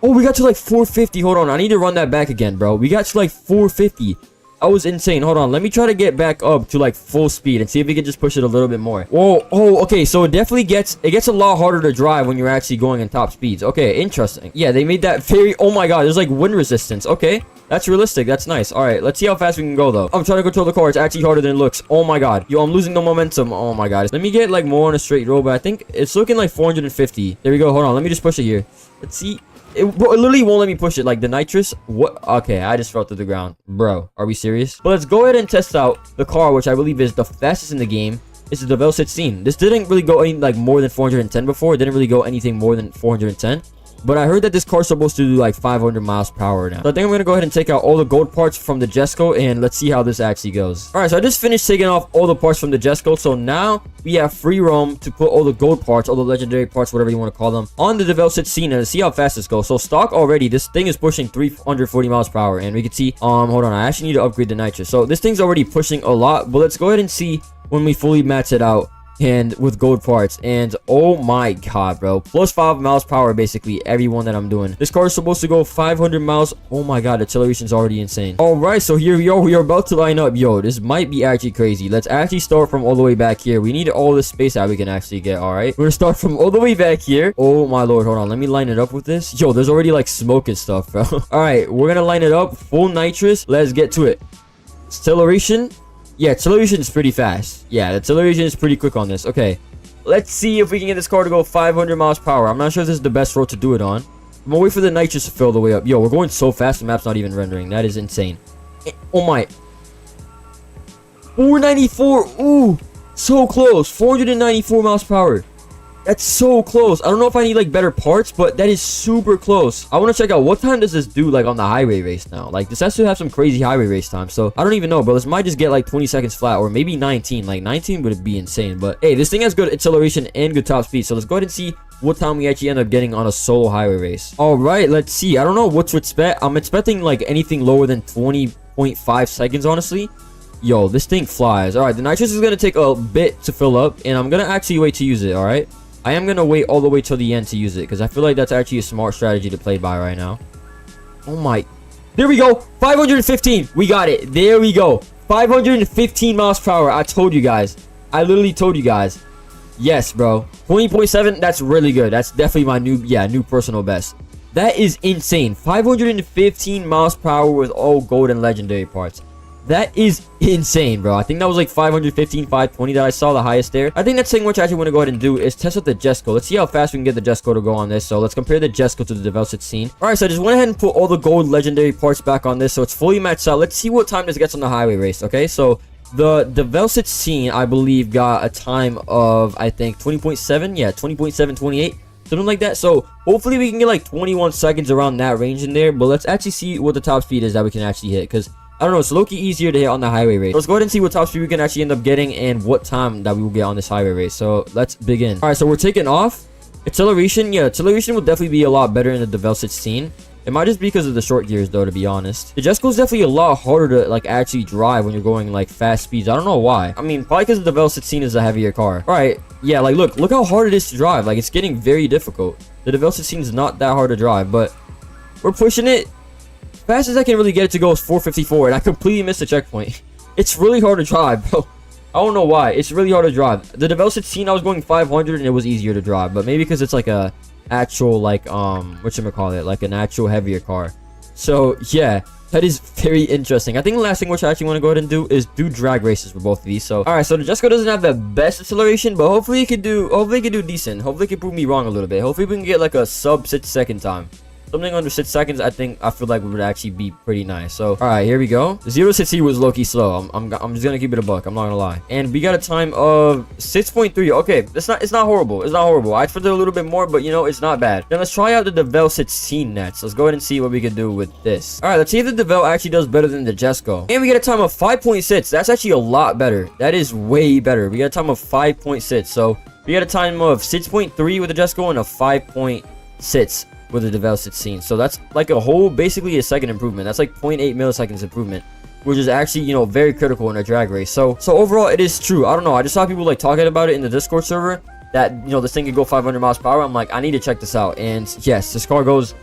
oh, we got to like 450. Hold on, I need to run that back again, bro. We got to like 450. That was insane. Hold on, let me try to get back up to like full speed and see if we can just push it a little bit more. Whoa, oh, okay, so it definitely gets a lot harder to drive when you're actually going in top speeds. Okay, interesting. Yeah, they made that very, oh my god, there's like wind resistance. Okay, that's realistic. That's nice. All right, let's see how fast we can go though. I'm trying to control the car. It's actually harder than it looks. Oh my god. Yo, I'm losing the momentum. Oh my god. Let me get like more on a straight road, but I think it's looking like 450. There we go. Hold on, let me just push it here. Let's see. Bro, it literally won't let me push it. Like the nitrous, what? Okay, I just fell to the ground. Bro, are we serious? But let's go ahead and test out the car, which I believe is the fastest in the game. This is the Vel 16. This didn't really go any like more than 410 before. It didn't really go anything more than 410. But I heard that this car's supposed to do like 500 miles per hour now. So I think I'm going to go ahead and take out all the gold parts from the Jesco, and let's see how this actually goes. All right, so I just finished taking off all the parts from the Jesco. So now we have free roam to put all the gold parts, all the legendary parts, whatever you want to call them, on the Vel 16 and see how fast this goes. So stock already, this thing is pushing 340 miles per hour. And we can see, hold on, I actually need to upgrade the nitrous. So this thing's already pushing a lot, but let's go ahead and see when we fully max it out and with gold parts. And oh my god, bro, plus 5 miles per hour basically every one that I'm doing. This car is supposed to go 500 miles. Oh my god, acceleration's already insane. All right, so here we are. We are about to line up. Yo, this might be actually crazy. Let's actually start from all the way back here. We need all this space that we can actually get. All right, we're gonna start from all the way back here. Oh my lord, hold on, let me line it up with this. Yo, there's already like smoke and stuff, bro. All right, we're gonna line it up full nitrous. Let's get to it. Acceleration. Yeah, acceleration is pretty fast. Yeah, the acceleration is pretty quick on this. Okay, let's see if we can get this car to go 500 miles per hour. I'm not sure if this is the best road to do it on. I'm gonna wait for the nitrous to fill the way up. Yo, we're going so fast, the map's not even rendering. That is insane. Oh my. 494. Ooh. So close. 494 miles per hour. That's so close. I don't know if I need like better parts, but that is super close. I want to check out what time does this do like on the highway race now. Like this has to have some crazy highway race time. So I don't even know, bro. This might just get like 20 seconds flat or maybe 19. Like 19 would be insane. But hey, this thing has good acceleration and good top speed. So let's go ahead and see what time we actually end up getting on a solo highway race. All right, let's see. I don't know what to expect. I'm expecting like anything lower than 20.5 seconds, honestly. Yo, this thing flies. All right, the nitrous is going to take a bit to fill up, and I'm going to actually wait to use it, all right? I am going to wait all the way till the end to use it, because I feel like that's actually a smart strategy to play by right now. Oh my. There we go. 515. We got it. There we go. 515 miles per hour. I told you guys. I literally told you guys. Yes, bro. 20.7. That's really good. That's definitely my new personal best. That is insane. 515 miles per hour with all gold and legendary parts. That is insane, bro. I think that was like 515, 520 that I saw the highest there. I think that's something which I actually want to go ahead and do is test out the Jesco. Let's see how fast we can get the Jesco to go on this. So let's compare the Jesco to the Developed scene. All right, so I just went ahead and put all the gold legendary parts back on this. So it's fully maxed out. Let's see what time this gets on the highway race, okay? So the Developed scene, I believe, got a time of, I think, 20.7. Yeah, 20.7, 28. Something like that. So hopefully we can get like 21 seconds around that range in there. But let's actually see what the top speed is that we can actually hit, because I don't know, it's low-key easier to hit on the highway race. So let's go ahead and see what top speed we can actually end up getting and what time that we will get on this highway race. So let's begin. All right, so we're taking off. Acceleration, yeah, acceleration will definitely be a lot better in the Developed scene. It might just be because of the short gears, though, to be honest. The Jesco is definitely a lot harder to like actually drive when you're going like fast speeds. I don't know why. I mean, probably because the Developed scene is a heavier car. All right, yeah, like look how hard it is to drive. Like it's getting very difficult. The Developed scene is not that hard to drive, but we're pushing it. Fast as I can really get it to go is 454, and I completely missed the checkpoint. It's really hard to drive, bro. I don't know why. It's really hard to drive. The Developed scene, I was going 500, and it was easier to drive, but maybe because it's like a actual, like, whatchamacallit, like an actual heavier car. So, yeah, that is very interesting. I think the last thing which I actually want to go ahead and do is do drag races for both of these. So, all right, so the Jesco doesn't have the best acceleration, but hopefully it could do decent. Hopefully it can prove me wrong a little bit. Hopefully we can get like a sub 6-second time. Something under 6 seconds, I feel like would actually be pretty nice. So, all right, here we go. The 0 to 60 was low-key slow. I'm just gonna keep it a buck. I'm not gonna lie. And we got a time of 6.3. Okay, it's not horrible. It's not horrible. I expected a little bit more, but you know, it's not bad. Then let's try out the Developed scene next. Let's go ahead and see what we can do with this. All right, let's see if the Developed actually does better than the Jesco. And we get a time of 5.6. That's actually a lot better. That is way better. We got a time of 5.6. So we got a time of 6.3 with the Jesco and a 5.6 with the Developed scene. So that's like basically a second improvement. That's like 0.8 milliseconds improvement, which is actually, you know, very critical in a drag race. So overall, it is true. I don't know. I just saw people like talking about it in the Discord server that, you know, this thing could go 500 miles per hour. I'm like, I need to check this out. And yes, this car goes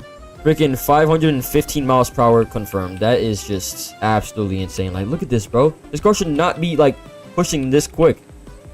freaking 515 miles per hour confirmed. That is just absolutely insane. Like, look at this, bro. This car should not be like pushing this quick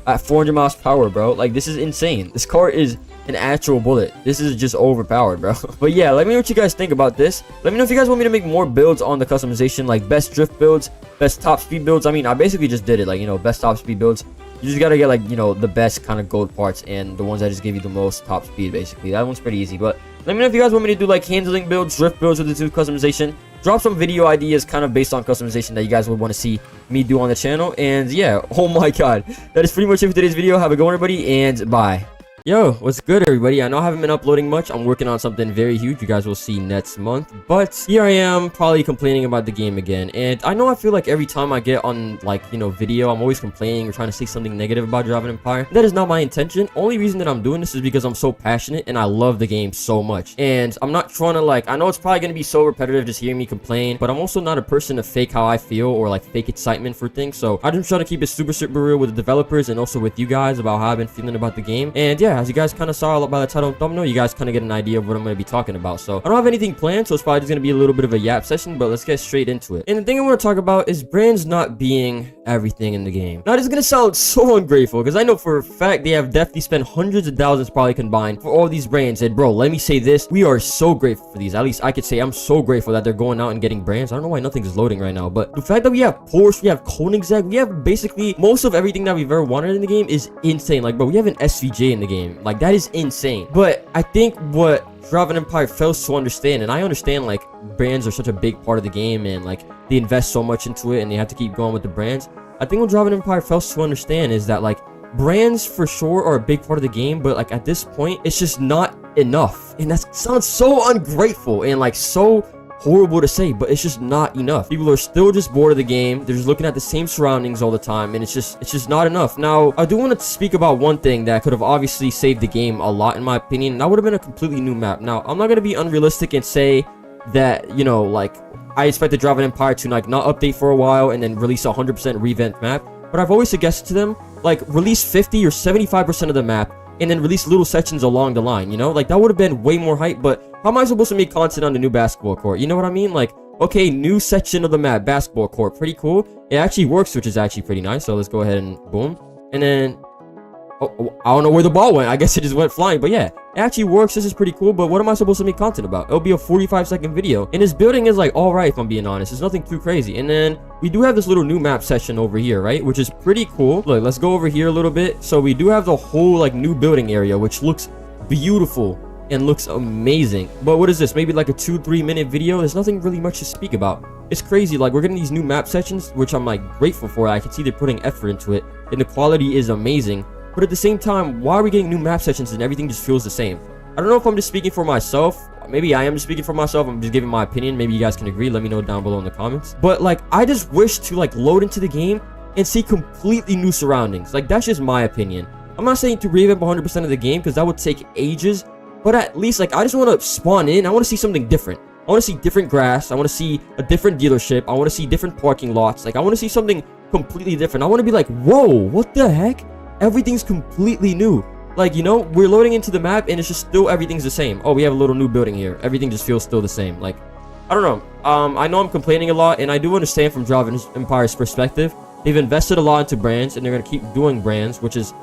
at 400 miles per hour, bro. Like, this is insane. This car is an actual bullet. This is just overpowered, bro. But yeah, let me know what you guys think about this. Let me know if you guys want me to make more builds on the customization, like best drift builds, best top speed builds. I mean, I basically just did it, like, you know, best top speed builds. You just gotta get, like, you know, the best kind of gold parts and the ones that just give you the most top speed, basically. That one's pretty easy. But let me know if you guys want me to do like handling builds, drift builds with the two customization. Drop some video ideas kind of based on customization that you guys would want to see me do on the channel. And yeah, oh my god, that is pretty much it for today's video. Have a good one, everybody, and bye. Yo, what's good, everybody? I know I haven't been uploading much. I'm working on something very huge. You guys will see next month. But here I am, probably complaining about the game again. And I know I feel like every time I get on, like, you know, video, I'm always complaining or trying to say something negative about Driving Empire. That is not my intention. Only reason that I'm doing this is because I'm so passionate and I love the game so much. And I'm not trying to, like, I know it's probably going to be so repetitive just hearing me complain, but I'm also not a person to fake how I feel or, like, fake excitement for things. So I just try to keep it super real with the developers and also with you guys about how I've been feeling about the game. And yeah, as you guys kind of saw by the title and thumbnail, you guys kind of get an idea of what I'm going to be talking about. So I don't have anything planned, so it's probably just going to be a little bit of a yap session, but let's get straight into it. And the thing I want to talk about is brands not being everything in the game. Now, this is going to sound so ungrateful because I know for a fact they have definitely spent hundreds of thousands probably combined for all these brands. And bro, let me say this, we are so grateful for these. At least I could say I'm so grateful that they're going out and getting brands. I don't know why nothing's loading right now, but the fact that we have Porsche, we have Koenigsegg, we have basically most of everything that we've ever wanted in the game is insane. Like, bro, we have an SVJ in the game. Like, that is insane. But I think what Driving Empire fails to understand, and I understand, like, brands are such a big part of the game and, like, they invest so much into it and they have to keep going with the brands. I think what Drive Empire fails to understand is that, like, brands for sure are a big part of the game, but like at this point it's just not enough, and that sounds so ungrateful and like so horrible to say, but it's just not enough. People are still just bored of the game. They're just looking at the same surroundings all the time, and it's just not enough. Now, I do want to speak about one thing that could have obviously saved the game a lot, in my opinion, and that would have been a completely new map. Now, I'm not going to be unrealistic and say that, you know, like, I expected Drive Empire to like not update for a while and then release a 100% revamped map, but I've always suggested to them, like, release 50 or 75% of the map and then release little sections along the line, you know? Like, that would have been way more hype, but how am I supposed to make content on the new basketball court? You know what I mean? Like, okay, new section of the map, basketball court, pretty cool. It actually works, which is actually pretty nice, so let's go ahead and boom. And then, oh, I don't know where the ball went. I guess it just went flying, but yeah, it actually works. This is pretty cool, but what am I supposed to make content about? It'll be a 45-second video, and this building is like all right, if I'm being honest. It's nothing too crazy. And then we do have this little new map section over here, right, which is pretty cool. Look, let's go over here a little bit. So we do have the whole like new building area, which looks beautiful and looks amazing. But what is this? Maybe like a 2-3 minute video. There's nothing really much to speak about. It's crazy. Like, we're getting these new map sections, which I'm like grateful for. I can see they're putting effort into it, and the quality is amazing. But at the same time, why are we getting new map sections and everything just feels the same? I don't know if I'm just speaking for myself. Maybe I am just speaking for myself. I'm just giving my opinion. Maybe you guys can agree. Let me know down below in the comments. But like, I just wish to like load into the game and see completely new surroundings. Like, that's just my opinion. I'm not saying to revamp 100% of the game, because that would take ages. But at least, like, I just want to spawn in. I want to see something different. I want to see different grass. I want to see a different dealership. I want to see different parking lots. Like, I want to see something completely different. I want to be like, whoa, what the heck? Everything's completely new. Like, you know, we're loading into the map and it's just still everything's the same. Oh, we have a little new building here. Everything just feels still the same. Like, I don't know. I know I'm complaining a lot, and I do understand from Drive Empire's perspective. They've invested a lot into brands, and they're going to keep doing brands, which is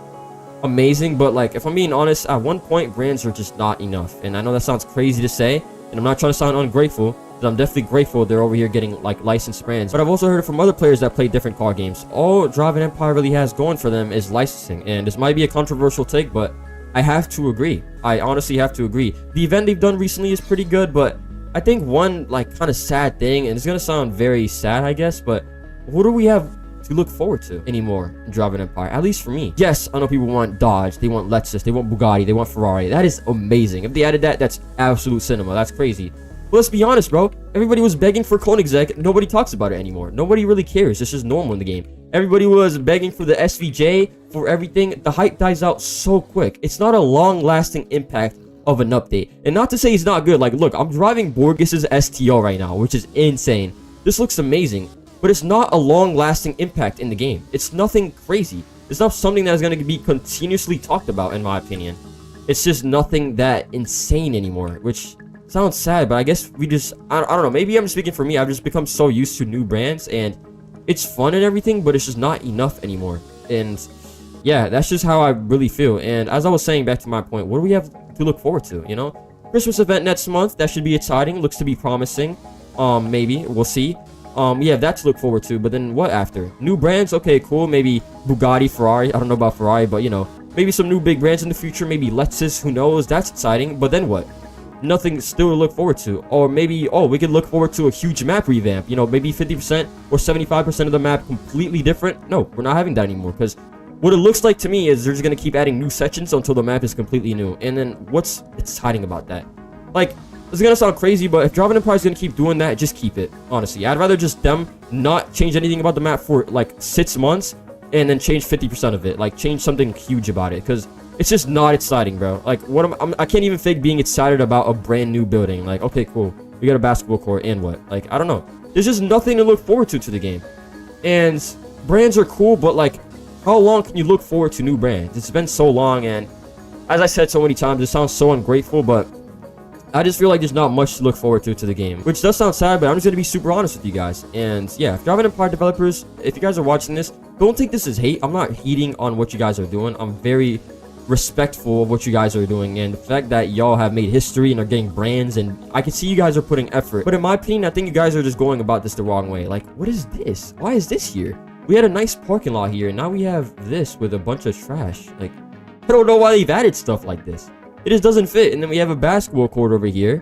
amazing. But like, if I'm being honest, at one point brands are just not enough. And I know that sounds crazy to say, and I'm not trying to sound ungrateful, because I'm definitely grateful they're over here getting like licensed brands. But I've also heard it from other players that play different car games. All Drive Empire really has going for them is licensing, and this might be a controversial take, but I have to agree. I honestly have to agree. The event they've done recently is pretty good, but I think one like kind of sad thing, and it's gonna sound very sad, I guess, but what do we have to look forward to anymore in Drive Empire? At least for me. Yes, I know people want Dodge, they want Lexus, they want Bugatti, they want Ferrari. That is amazing. If they added that, that's absolute cinema. That's crazy. But let's be honest, bro. Everybody was begging for Koenigsegg. Nobody talks about it anymore. Nobody really cares. It's just normal in the game. Everybody was begging for the SVJ, for everything. The hype dies out so quick. It's not a long-lasting impact of an update. And not to say it's not good. Like, look, I'm driving Borges's STO right now, which is insane. This looks amazing, but it's not a long-lasting impact in the game. It's nothing crazy. It's not something that is going to be continuously talked about, in my opinion. It's just nothing that insane anymore, which sounds sad, but I guess we just, I don't know, maybe I'm speaking for me. I've just become so used to new brands, and it's fun and everything, but it's just not enough anymore. And yeah, that's just how I really feel. And as I was saying, back to my point, what do we have to look forward to, you know? Christmas event next month, that should be exciting. Looks to be promising. Maybe we'll see. We have that to look forward to, but then what after? New brands? Okay, cool. Maybe Bugatti, Ferrari. I don't know about Ferrari, but you know, maybe some new big brands in the future. Maybe Lexus, who knows? That's exciting. But then what? Nothing still to look forward to. Or maybe, oh, we could look forward to a huge map revamp. You know, maybe 50% or 75% of the map completely different. No, we're not having that anymore, because what it looks like to me is they're just going to keep adding new sections until the map is completely new. And then what's exciting about that? Like, it's going to sound crazy, but if Drive Empire is going to keep doing that, just keep it. Honestly, I'd rather just them not change anything about the map for like 6 months and then change 50% of it. Like, change something huge about it, because it's just not exciting, bro. Like, what I can't even fake being excited about a brand new building. Like, okay, cool, we got a basketball court, and what? Like, I don't know. There's just nothing to look forward to the game. And brands are cool, but like, how long can you look forward to new brands? It's been so long, and as I said so many times, it sounds so ungrateful, but I just feel like there's not much to look forward to the game, which does sound sad, but I'm just gonna be super honest with you guys. And yeah, Drive Empire developers, if you guys are watching this, don't take this as hate. I'm not hating on what you guys are doing. I'm very respectful of what you guys are doing, and the fact that y'all have made history and are getting brands, and I can see you guys are putting effort. But in my opinion, I think you guys are just going about this the wrong way. Like, what is this? Why is this here? We had a nice parking lot here, and now we have this with a bunch of trash. Like, I don't know why they've added stuff like this. It just doesn't fit. And then we have a basketball court over here,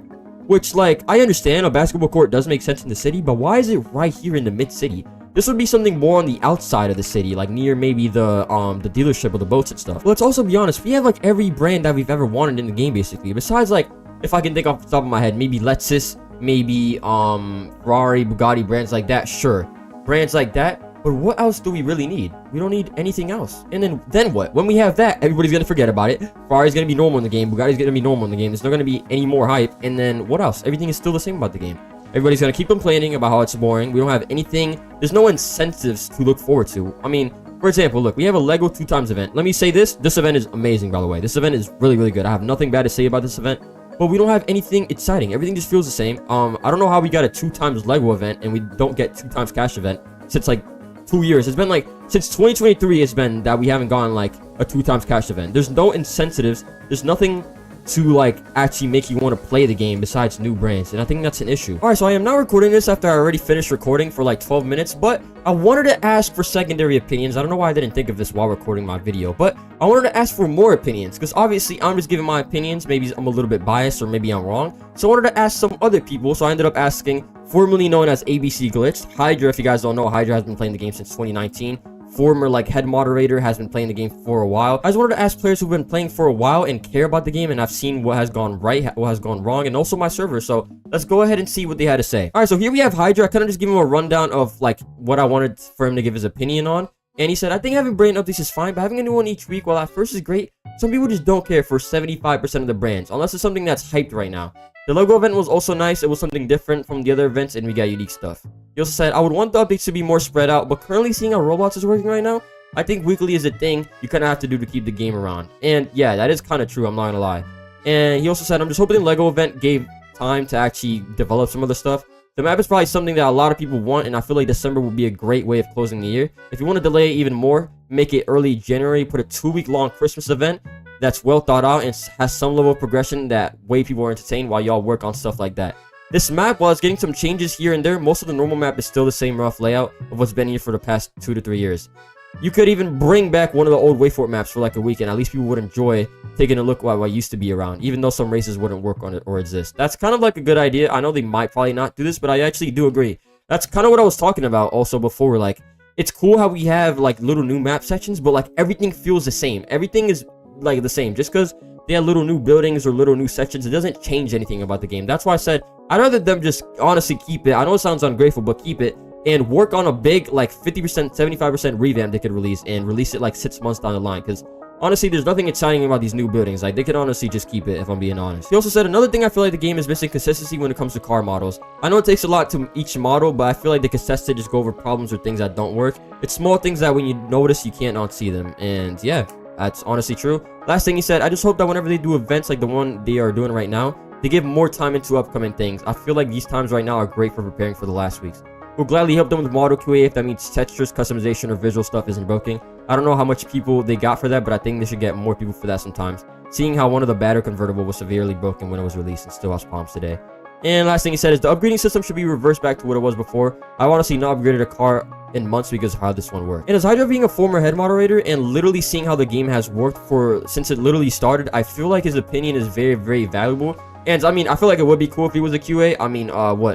which, like, I understand a basketball court does make sense in the city, but why is it right here in the mid-city? This would be something more on the outside of the city, like near maybe the dealership or the boats and stuff. But let's also be honest, we have like every brand that we've ever wanted in the game, basically. Besides, like, if I can think off the top of my head, maybe Lexus, maybe Ferrari, Bugatti, brands like that. Sure, brands like that. But what else do we really need? We don't need anything else. And then what? When we have that, everybody's gonna forget about it. Ferrari's gonna be normal in the game. Bugatti's gonna be normal in the game. There's not gonna be any more hype. And then what else? Everything is still the same about the game. Everybody's gonna keep complaining about how it's boring. We don't have anything. There's no incentives to look forward to. I mean, for example, look, we have a Lego 2x event. Let me say this. This event is amazing, by the way. This event is really, really good. I have nothing bad to say about this event. But we don't have anything exciting. Everything just feels the same. I don't know how we got a 2x Lego event and we don't get 2x cash event since like 2 years. It's been like since 2023 it's been that we haven't gotten like a 2x cash event. There's no incentives. There's nothing to like actually make you want to play the game besides new brands, and I think that's an issue. All right, so I am now recording this after I already finished recording for like 12 minutes, but I wanted to ask for secondary opinions. I don't know why I didn't think of this while recording my video, but I wanted to ask for more opinions because obviously I'm just giving my opinions. Maybe I'm a little bit biased or maybe I'm wrong, so I wanted to ask some other people. So I ended up asking formerly known as ABC Glitched Hydra. If you guys don't know, Hydra has been playing the game since 2019. Former like head moderator, has been playing the game for a while. I just wanted to ask players who've been playing for a while and care about the game and have seen what has gone right, what has gone wrong, and also my server. So let's go ahead and see what they had to say. All right, so here we have Hydra. I kind of just give him a rundown of like what I wanted for him to give his opinion on. And he said, I think having brand updates is fine, but having a new one each week, while at first is great, some people just don't care for 75% of the brands, unless it's something that's hyped right now. The logo event was also nice. It was something different from the other events, and we got unique stuff. He also said, I would want the updates to be more spread out, but currently seeing how Roblox is working right now, I think weekly is a thing you kind of have to do to keep the game around. And yeah, that is kind of true, I'm not gonna lie. And he also said, I'm just hoping the LEGO event gave time to actually develop some other stuff. The map is probably something that a lot of people want, and I feel like December would be a great way of closing the year. If you want to delay it even more, make it early January, put a 2-week-long Christmas event that's well thought out and has some level of progression that way people are entertained while y'all work on stuff like that. This map, while it's getting some changes here and there, most of the normal map is still the same rough layout of what's been here for the past 2 to 3 years. You could even bring back one of the old Wayfort maps for like a weekend. At least people would enjoy taking a look at what used to be around, even though some races wouldn't work on it or exist. That's kind of like a good idea. I know they might probably not do this, but I actually do agree. That's kind of what I was talking about also before. Like, it's cool how we have like little new map sections, but like everything feels the same. Everything is like the same. Just because they have little new buildings or little new sections, it doesn't change anything about the game. That's why I said I'd rather them just honestly keep it. I know it sounds ungrateful, but keep it. And work on a big like 50%, 75% revamp they could release and release it like 6 months down the line. Because honestly, there's nothing exciting about these new buildings. Like, they could honestly just keep it, if I'm being honest. He also said another thing I feel like the game is missing consistency when it comes to car models. I know it takes a lot to each model, but I feel like they could test it, just go over problems or things that don't work. It's small things that when you notice, you can't not see them. And yeah, that's honestly true. Last thing he said, I just hope that whenever they do events like the one they are doing right now, they give more time into upcoming things. I feel like these times right now are great for preparing for the last weeks. We'll gladly help them with model QA if that means textures, customization, or visual stuff isn't broken. I don't know how much people they got for that, but I think they should get more people for that sometimes. Seeing how one of the battery convertible was severely broken when it was released and still has problems today. And last thing he said is the upgrading system should be reversed back to what it was before. I honestly not upgraded a car in months because of how this one worked. And as Hydra being a former head moderator and literally seeing how the game has worked since it literally started, I feel like his opinion is very, very valuable. And I mean, I feel like it would be cool if he was a QA. I mean,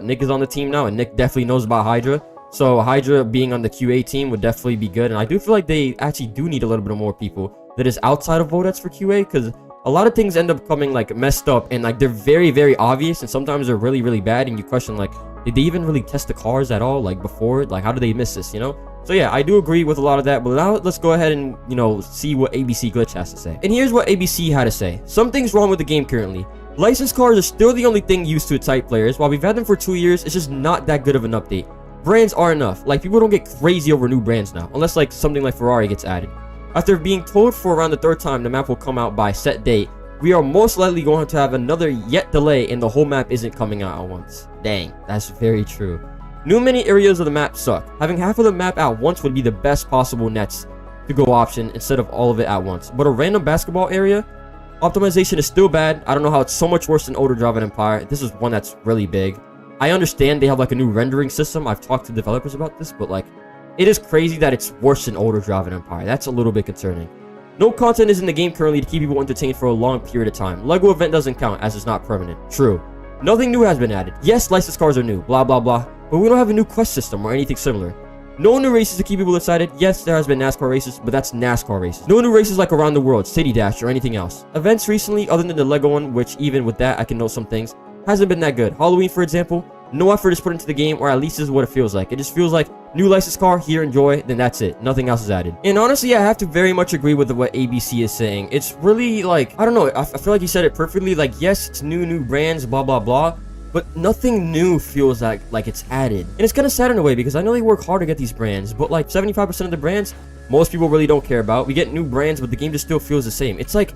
Nick is on the team now, and Nick definitely knows about Hydra. So Hydra being on the QA team would definitely be good. And I do feel like they actually do need a little bit more people that is outside of Vodettes for QA, because a lot of things end up coming like messed up and like they're very, very obvious, and sometimes they're really, really bad. And you question like, did they even really test the cars at all? Like before, like how did they miss this? You know? So yeah, I do agree with a lot of that, but now let's go ahead and, you know, see what ABC Glitch has to say. And here's what ABC had to say. Something's wrong with the game currently. Licensed cars are still the only thing used to excite players. While we've had them for 2 years, it's just not that good of an update. Brands are enough. Like, people don't get crazy over new brands now, unless like something like Ferrari gets added. After being told for around the 3rd time the map will come out by set date, we are most likely going to have another yet delay and the whole map isn't coming out at once. Dang, that's very true. New mini areas of the map suck. Having half of the map at once would be the best possible nets to go option instead of all of it at once. But a random basketball area, optimization is still bad. I don't know how it's so much worse than older Drive Empire. This is one that's really big. I understand they have like a new rendering system. I've talked to developers about this, but like, it is crazy that it's worse than older Drive Empire. That's a little bit concerning. No content is in the game currently to keep people entertained for a long period of time. Lego event doesn't count as it's not permanent. True. Nothing new has been added. Yes, licensed cars are new, blah blah blah, but we don't have a new quest system or anything similar. No new races to keep people excited. Yes, there has been NASCAR races, but that's NASCAR races. No new races like around the world, City Dash, or anything else. Events recently, other than the Lego one, which even with that, I can note some things, hasn't been that good. Halloween, for example, no effort is put into the game, or at least this is what it feels like. It just feels like new license car, here, enjoy, then that's it. Nothing else is added. And honestly, I have to very much agree with what ABC is saying. It's really like, I don't know, I feel like he said it perfectly. Like, yes, it's new brands, blah, blah, blah, but nothing new feels like it's added. And it's kind of sad in a way, because I know they work hard to get these brands, but like 75% of the brands, most people really don't care about. We get new brands, but the game just still feels the same. It's like,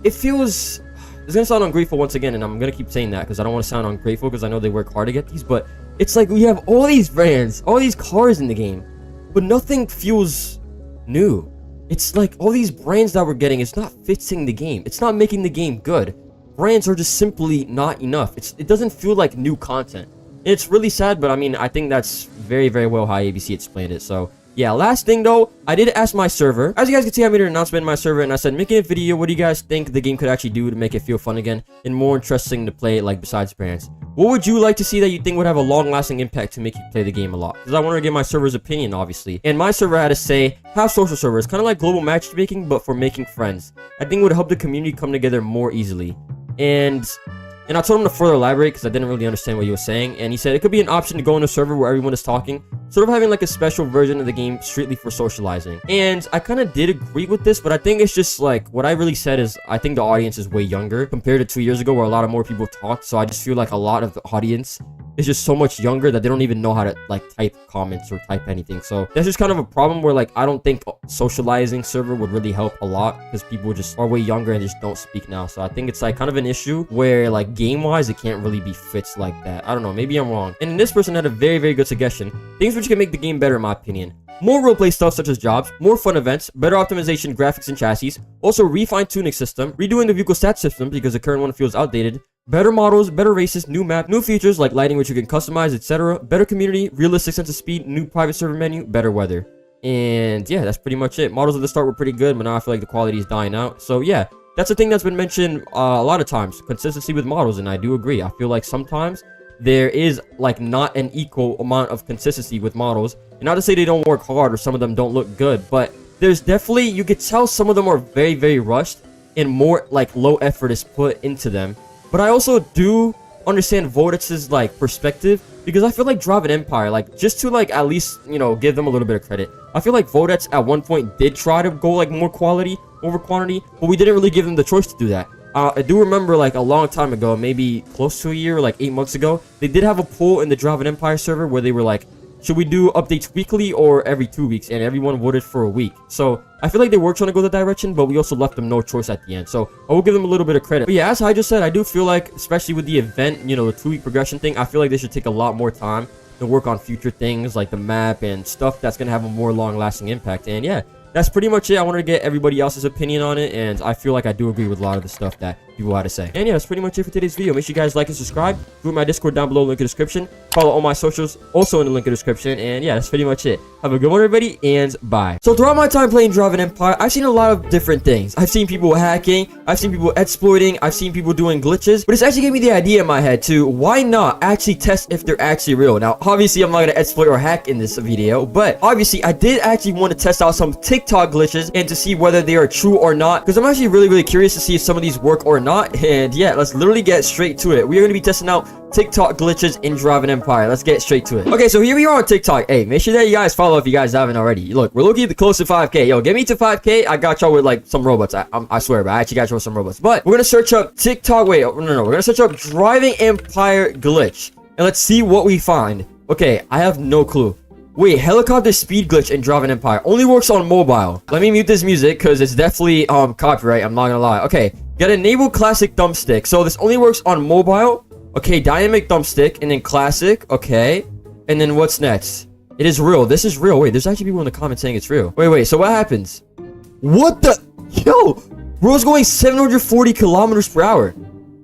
it feels... It's gonna sound ungrateful once again, and I'm gonna keep saying that because I don't want to sound ungrateful, because I know they work hard to get these, but it's like we have all these brands, all these cars in the game, but nothing feels new. It's like all these brands that we're getting, it's not fixing the game. It's not making the game good. Brands are just simply not enough. It doesn't feel like new content. And it's really sad, but I mean, I think that's very, very well how ABC explained it. So yeah, last thing though, I did ask my server. As you guys can see, I made an announcement in my server, and I said, making a video, what do you guys think the game could actually do to make it feel fun again and more interesting to play, like besides brands? What would you like to see that you think would have a long-lasting impact to make you play the game a lot? Because I want to get my server's opinion, obviously. And my server had to say, have social servers, kind of like global matchmaking, but for making friends. I think it would help the community come together more easily. And I told him to further elaborate because I didn't really understand what he was saying. And he said it could be an option to go in a server where everyone is talking, sort of having like a special version of the game strictly for socializing. And I kind of did agree with this, but I think it's just like, what I really said is, I think the audience is way younger compared to 2 years ago where a lot of more people talked. So I just feel like a lot of the audience is just so much younger that they don't even know how to like type comments or type anything. So that's just kind of a problem where like I don't think socializing server would really help a lot because people just are way younger and just don't speak now. So I think it's like kind of an issue where like game wise it can't really be fixed like that. I don't know, maybe I'm wrong. And this person had a very, very good suggestion. Things which can make the game better in my opinion. More roleplay stuff such as jobs, more fun events, better optimization, graphics, and chassis. Also, refined tuning system, redoing the vehicle stat system because the current one feels outdated. Better models, better races, new map, new features like lighting which you can customize, etc. Better community, realistic sense of speed, new private server menu, better weather. And yeah, that's pretty much it. Models at the start were pretty good, but now I feel like the quality is dying out. So yeah, that's a thing that's been mentioned a lot of times. Consistency with models, and I do agree. I feel like sometimes there is like not an equal amount of consistency with models. And not to say they don't work hard or some of them don't look good, but there's definitely, you could tell some of them are very, very rushed and more like low effort is put into them. But I also do understand Vodex's like perspective, because I feel like Drive Empire, like just to like at least, you know, give them a little bit of credit, I feel like Vodex at one point did try to go like more quality over quantity, but we didn't really give them the choice to do that. I do remember like a long time ago, maybe close to a year, like 8 months ago, they did have a poll in the Drive Empire server where they were like, should we do updates weekly or every 2 weeks? And everyone voted for a week. So I feel like they were trying to go that direction, but we also left them no choice at the end. So I will give them a little bit of credit. But yeah, as I just said, I do feel like, especially with the event, you know, the 2-week progression thing, I feel like they should take a lot more time to work on future things like the map and stuff that's going to have a more long-lasting impact. And yeah, that's pretty much it. I wanted to get everybody else's opinion on it, and I feel like I do agree with a lot of the stuff that people had to say. And yeah, that's pretty much it for today's video. Make sure you guys like and subscribe. Join my Discord down below, link in the description. Follow all my socials, also in the link in the description. And yeah, that's pretty much it. Have a good one, everybody, and bye. So throughout my time playing Drive Empire, I've seen a lot of different things. I've seen people hacking, I've seen people exploiting, I've seen people doing glitches, but it's actually gave me the idea in my head to why not actually test if they're actually real. Now, obviously, I'm not going to exploit or hack in this video, but obviously, I did actually want to test out some TikTok glitches and to see whether they are true or not, because I'm actually really, really curious to see if some of these work or not. And yeah, let's literally get straight to it. We are going to be testing out TikTok glitches in Drive Empire. Let's get straight to it. Okay, so here we are on TikTok. Hey, make sure that you guys follow if you guys haven't already. Look, we're looking close to 5K. Yo, get me to 5K. I got y'all with like some robots. I swear, but I actually got y'all with some robots. But we're gonna search up TikTok. Wait, no. We're gonna search up Driving Empire glitch, and let's see what we find. Okay, I have no clue. Wait, helicopter speed glitch in Drive Empire only works on mobile. Let me mute this music because it's definitely copyright. I'm not gonna lie. Okay, gotta enable classic thumbstick. So this only works on mobile. Okay, dynamic thumbstick, and then classic. Okay, and then what's next? It is real. This is real. Wait, there's actually people in the comments saying it's real. Wait, so what happens? What the? Yo, bro's going 740 kilometers per hour.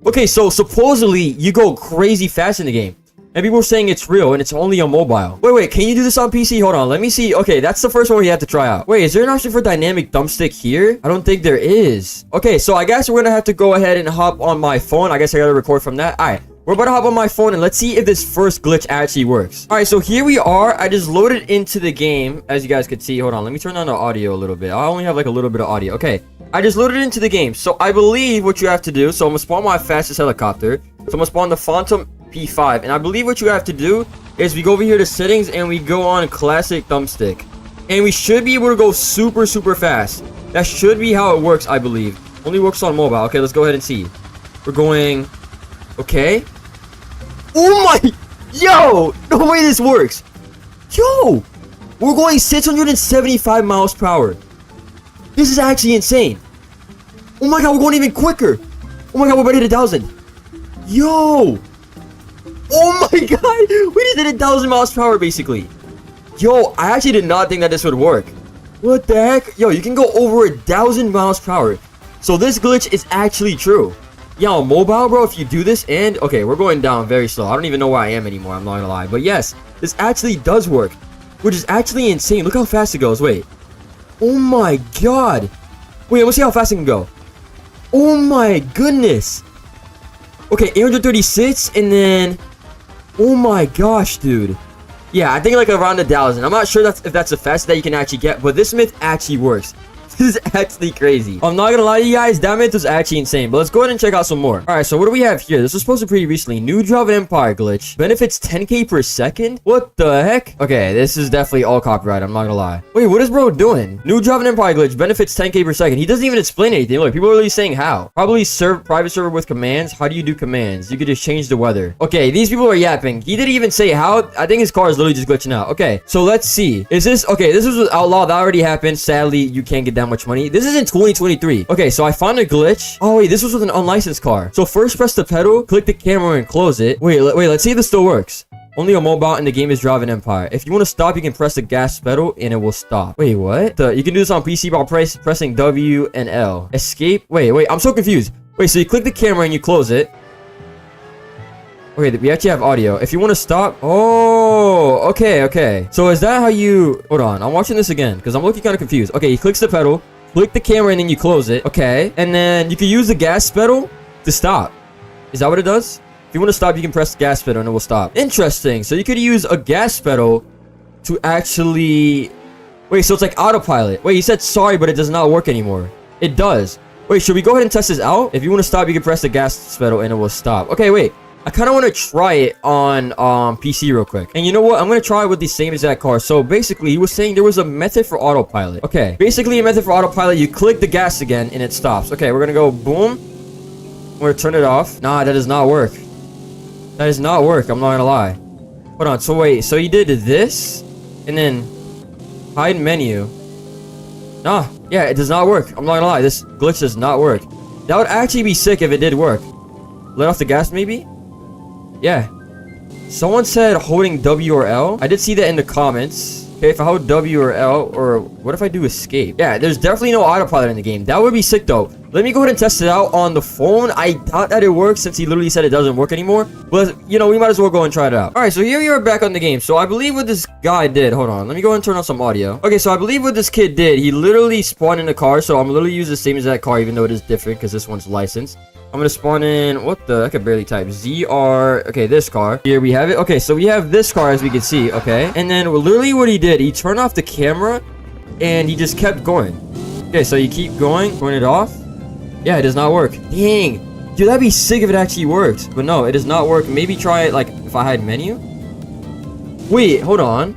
Okay, so supposedly you go crazy fast in the game, and people are saying it's real and it's only on mobile. Wait, can you do this on PC? Hold on, let me see. Okay, that's the first one we have to try out. Wait, is there an option for dynamic thumbstick here? I don't think there is. Okay, so I guess we're gonna have to go ahead and hop on my phone. I guess I gotta record from that. All right. we're about to hop on my phone and let's see if this first glitch actually works. All right, so here we are. I just loaded into the game, as you guys could see. Hold on, let me turn on the audio a little bit. I only have like a little bit of audio. Okay, I just loaded into the game. So I believe what you have to do, so I'm gonna spawn my fastest helicopter. So I'm gonna spawn the Phantom P5, and I believe what you have to do is we go over here to settings and we go on classic thumbstick, and we should be able to go super fast. That should be how it works, I believe. Only works on mobile. Okay, let's go ahead and see. We're going, okay. Oh my, yo, no way this works. Yo, we're going 675 miles per hour. This is actually insane. Oh my god, we're going even quicker. Oh my god, we're about to hit 1,000. Yo. Oh my god, we just hit 1,000 miles per hour basically. Yo, I actually did not think that this would work. What the heck? Yo, you can go over 1,000 miles per hour. So this glitch is actually true. Yeah, on mobile, bro, if you do this and... Okay, we're going down very slow. I don't even know where I am anymore. I'm not gonna lie. But yes, this actually does work, which is actually insane. Look how fast it goes. Wait. Oh my god. Wait, let's see how fast it can go. Oh my goodness. Okay, 836 and then... Oh my gosh, dude. Yeah, I think like around 1,000. I'm not sure if that's the fastest that you can actually get, but this myth actually works. This is actually crazy. I'm not gonna lie to you guys, that myth was actually insane. But let's go ahead and check out some more. Alright, so what do we have here? This was posted pretty recently. New Java Empire glitch. Benefits 10k per second? What the heck? Okay, this is definitely all copyright. I'm not gonna lie. Wait, what is bro doing? New Java Empire glitch. Benefits 10k per second. He doesn't even explain anything. Look, people are really saying how. Probably private server with commands. How do you do commands? You could just change the weather. Okay, these people are yapping. He didn't even say how. I think his car is literally just glitching out. Okay, so let's see. Is this... Okay, this was outlaw. That already happened. Sadly, you can't get that much money. This is in 2023. Okay, so I found a glitch. Oh wait, this was with an unlicensed car. So first press the pedal, click the camera and close it. Wait, let's see if this still works. Only on mobile and the game is Driving Empire. If you want to stop, you can press the gas pedal and it will stop. Wait, what? You can do this on PC by pressing W and L. Escape. Wait, I'm so confused. Wait, so you click the camera and you close it. Okay, we actually have audio. If you want to stop... Oh, okay. So is that how you... Hold on, I'm watching this again because I'm looking kind of confused. Okay, he clicks the pedal, click the camera, and then you close it. Okay, and then you can use the gas pedal to stop. Is that what it does? If you want to stop, you can press the gas pedal and it will stop. Interesting. So you could use a gas pedal to actually... Wait, so it's like autopilot. Wait, you said sorry, but it does not work anymore. It does. Wait, should we go ahead and test this out? If you want to stop, you can press the gas pedal and it will stop. Okay, wait. I kind of want to try it on PC real quick. And you know what? I'm going to try it with the same exact car. So basically, he was saying there was a method for autopilot. Okay. Basically, a method for autopilot, you click the gas again and it stops. Okay, we're going to go boom. I'm going to turn it off. Nah, that does not work. That does not work. I'm not going to lie. Hold on. So wait. So you did this and then hide menu. Nah. Yeah, it does not work. I'm not going to lie. This glitch does not work. That would actually be sick if it did work. Let off the gas maybe? Yeah. Someone said holding W or L. I did see that in the comments. Okay, if I hold W or L, or what if I do escape? Yeah, there's definitely no autopilot in the game. That would be sick though. Let me go ahead and test it out on the phone. I doubt that it works since he literally said it doesn't work anymore. But, you know, we might as well go and try it out. Alright, so here we are back on the game. So I believe what this guy did... Hold on, let me go ahead and turn on some audio. Okay, so I believe what this kid did, he literally spawned in the car. So I'm literally using the same exact car, even though it is different because this one's licensed. I'm gonna spawn in... What the... I could barely type. ZR... Okay, this car. Here we have it. Okay, so we have this car as we can see. Okay. And then literally what he did, he turned off the camera and he just kept going. Okay, so you keep going, turn it off. Yeah, it does not work. Dang. Dude, that'd be sick if it actually worked. But no, it does not work. Maybe try it, like, if I hide menu. Wait, hold on.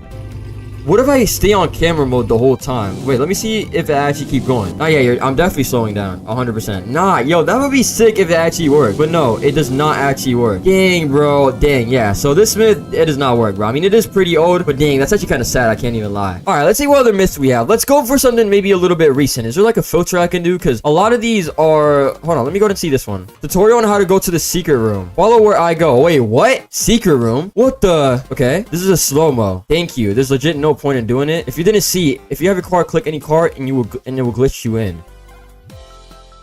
What if I stay on camera mode the whole time? Wait, let me see if it actually keep going. Oh, yeah, I'm definitely slowing down. 100%. Nah, yo, that would be sick if it actually worked. But no, it does not actually work. Dang, bro. Dang, yeah. So this myth, it does not work, bro. I mean, it is pretty old, but dang, that's actually kind of sad. I can't even lie. All right, let's see what other myths we have. Let's go for something maybe a little bit recent. Is there like a filter I can do? Because a lot of these are... Hold on, let me go ahead and see this one. Tutorial on how to go to the secret room. Follow where I go. Wait, what? Secret room? What the... Okay, this is a slow-mo. Thank you. There's legit no point in doing it. If you didn't see, if you have a car, click any car and it will glitch you in.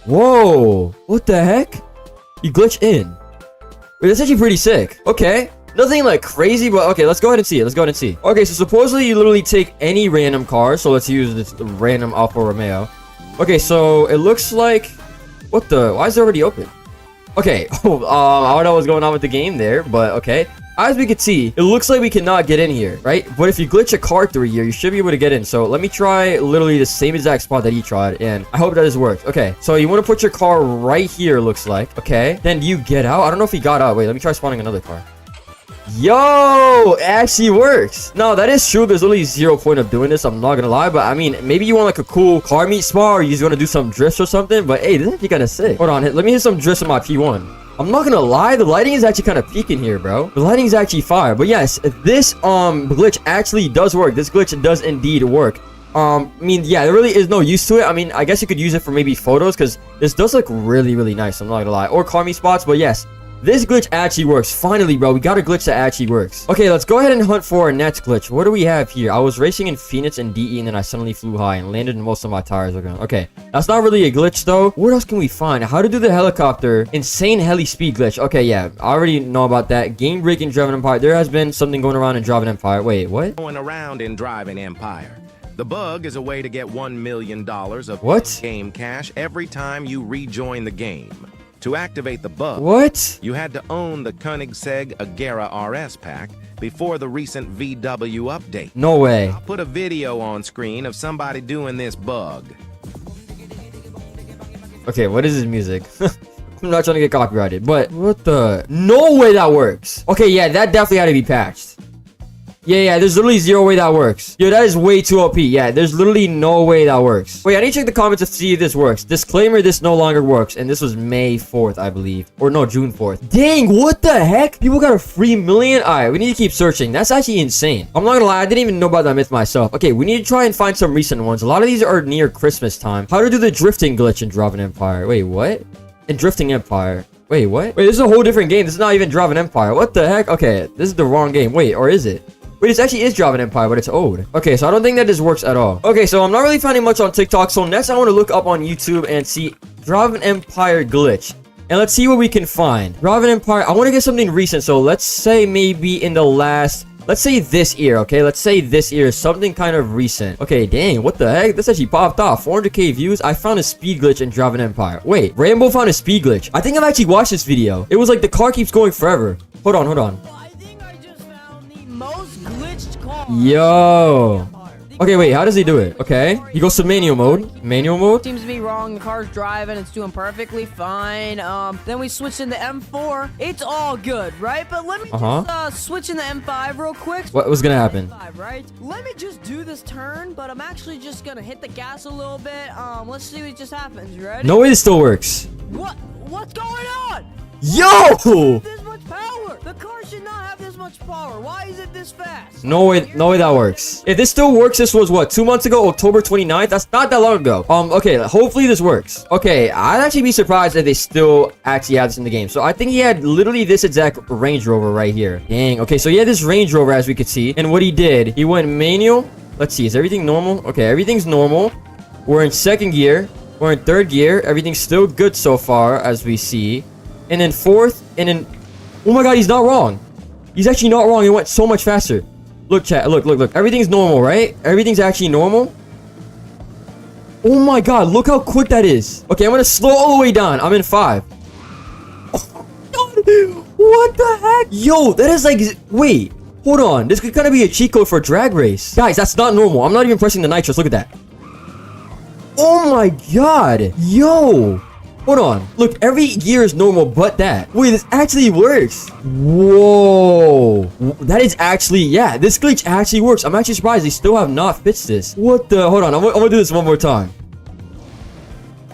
Whoa, what the heck? You glitch in. Wait, that's actually pretty sick. Okay, nothing like crazy, but okay, let's go ahead and see it. Let's go ahead and see. Okay, so supposedly you literally take any random car. So let's use this random Alfa Romeo. Okay, so it looks like... What the... Why is it already open? Okay. I don't know what's going on with the game there, but okay. As we can see, it looks like we cannot get in here, right? But if you glitch a car through here, you should be able to get in. So let me try literally the same exact spot that he tried, and I hope that this works. Okay, so you want to put your car right here, looks like. Okay, then you get out. I don't know if he got out. Wait, let me try spawning another car. Yo, it actually works. No, that is true. There's literally 0 point of doing this. I'm not gonna lie, but I mean, maybe you want like a cool car meet spot, or you just want to do some drifts or something. But hey, this is actually kind of sick. Hold on, let me hit some drifts on my P1. I'm not gonna lie, the lighting is actually kind of peaking here, bro. The lighting is actually fire. But yes, this glitch actually does work. This glitch does indeed work. I mean, yeah, there really is no use to it. I mean, I guess you could use it for maybe photos, because this does look really, really nice. I'm not gonna lie. Or car meet spots, but yes. This glitch actually works. Finally, bro. We got a glitch that actually works. Okay, let's go ahead and hunt for our next glitch. What do we have here? I was racing in Phoenix and DE, and then I suddenly flew high and landed, and most of my tires are gone. Okay, that's not really a glitch, though. What else can we find? How to do the helicopter insane heli speed glitch. Okay, yeah. I already know about that. Game break in Driving Empire. There has been something going around in Driving Empire. Wait, what? Going around in Driving Empire. The bug is a way to get $1 million of what? Game cash every time you rejoin the game. To activate the bug, what? You had to own the Koenigsegg Agera RS pack before the recent VW update. No way. I'll put a video on screen of somebody doing this bug. Okay, what is this music? I'm not trying to get copyrighted, but what the? No way that works. Okay, yeah, that definitely had to be patched. Yeah, there's literally 0 way that works. Yo, that is way too OP. Yeah, there's literally no way that works. Wait, I need to check the comments to see if this works. Disclaimer, this no longer works. And this was May 4th, I believe. Or no, June 4th. Dang, what the heck? People got a free million? Alright, we need to keep searching. That's actually insane. I'm not gonna lie, I didn't even know about that myth myself. Okay, we need to try and find some recent ones. A lot of these are near Christmas time. How to do the drifting glitch in Driving Empire. Wait, what? In Drifting Empire. Wait, what? Wait, this is a whole different game. This is not even Driving Empire. What the heck? Okay, this is the wrong game. Wait, or is it? Wait, this actually is Driving Empire, but it's old. Okay, so I don't think that this works at all. Okay, so I'm not really finding much on TikTok. So next, I want to look up on YouTube and see Driving Empire glitch. And let's see what we can find. Driving Empire, I want to get something recent. So let's say maybe in the last... Let's say this year, okay? Let's say this year is something kind of recent. Okay, dang, what the heck? This actually popped off. 400k views. I found a speed glitch in Driving Empire. Wait, Rambo found a speed glitch. I think I've actually watched this video. It was like the car keeps going forever. Hold on. Yo. Okay, wait, how does he do it? Okay, he goes to manual mode. Manual mode? Seems to be wrong. The car's driving. It's doing perfectly fine. Then we switch into M4. It's all good, right? But let me just switch into M5 real quick. What was gonna happen? M5, right? Let me just do this turn, but I'm actually just gonna hit the gas a little bit. Let's see what just happens. Ready? No way this still works. What's going on? Yo! This much power. The car should not have this much power. Why is it this fast? No way that works. If this still works, this was what, 2 months ago, October 29th? That's not that long ago. Okay, hopefully this works. Okay, I'd actually be surprised if they still actually have this in the game. So I think he had literally this exact Range Rover right here. Dang. Okay, so he had this Range Rover, as we could see. And what he did, he went manual. Let's see, is everything normal? Okay, everything's normal. We're in second gear. We're in third gear. Everything's still good so far, as we see. And then fourth, and then... Oh my god, he's not wrong. He's actually not wrong. It went so much faster. Look, chat. Look. Everything's normal, right? Everything's actually normal. Oh my god, look how quick that is. Okay, I'm gonna slow all the way down. I'm in 5. Oh god, what the heck? Yo, that is like... Wait, hold on. This could kind of be a cheat code for a drag race. Guys, that's not normal. I'm not even pressing the nitrous. Look at that. Oh my god. Yo. Hold on. Look, every gear is normal but that. Wait, this actually works. Whoa. That is actually... Yeah, this glitch actually works. I'm actually surprised they still have not fixed this. What the... Hold on. I'm gonna do this one more time.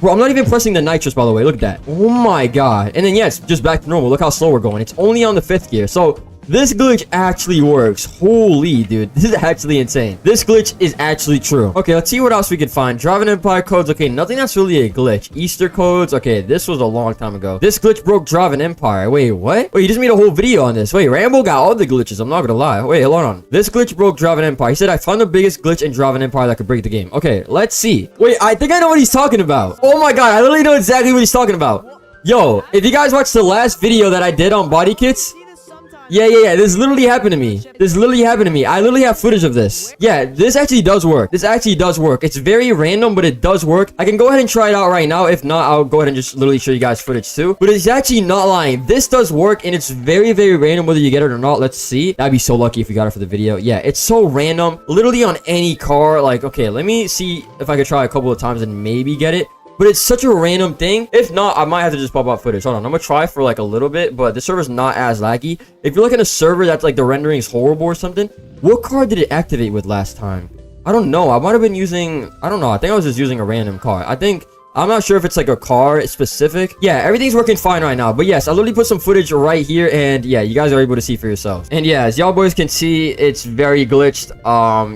Bro, I'm not even pressing the nitrous, by the way. Look at that. Oh my god. And then, yeah, it's just back to normal. Look how slow we're going. It's only on the 5th gear. So... This glitch actually works. Holy, dude. This is actually insane. This glitch is actually true. Okay, let's see what else we can find. Driving Empire codes. Okay, nothing that's really a glitch. Easter codes. Okay, this was a long time ago. This glitch broke Driving Empire. Wait, what? Wait, you just made a whole video on this. Wait, Rambo got all the glitches. I'm not gonna lie. Wait, hold on. This glitch broke Driving Empire. He said, I found the biggest glitch in Driving Empire that could break the game. Okay, let's see. Wait, I think I know what he's talking about. Oh my god, I literally know exactly what he's talking about. Yo, if you guys watched the last video that I did on body kits... Yeah. This literally happened to me. I literally have footage of this. Yeah, this actually does work. It's very random, but it does work. I can go ahead and try it out right now. If not, I'll go ahead and just literally show you guys footage too. But it's actually not lying. This does work, and it's very, very random whether you get it or not. Let's see. I'd be so lucky if you got it for the video. Yeah, it's so random. Literally on any car. Like, okay, let me see if I could try a couple of times and maybe get it. But it's such a random thing. If not, I might have to just pop out footage. Hold on, I'm gonna try for like a little bit, but the server's not as laggy. If you're looking at a server that's like the rendering is horrible or something, what car did it activate with last time? I don't know. I might have been using, I don't know. I think I was just using a random car. I'm not sure if it's like a car specific. Yeah, everything's working fine right now. But yes, I literally put some footage right here, and yeah, you guys are able to see for yourselves. And yeah, as y'all boys can see, it's very glitched.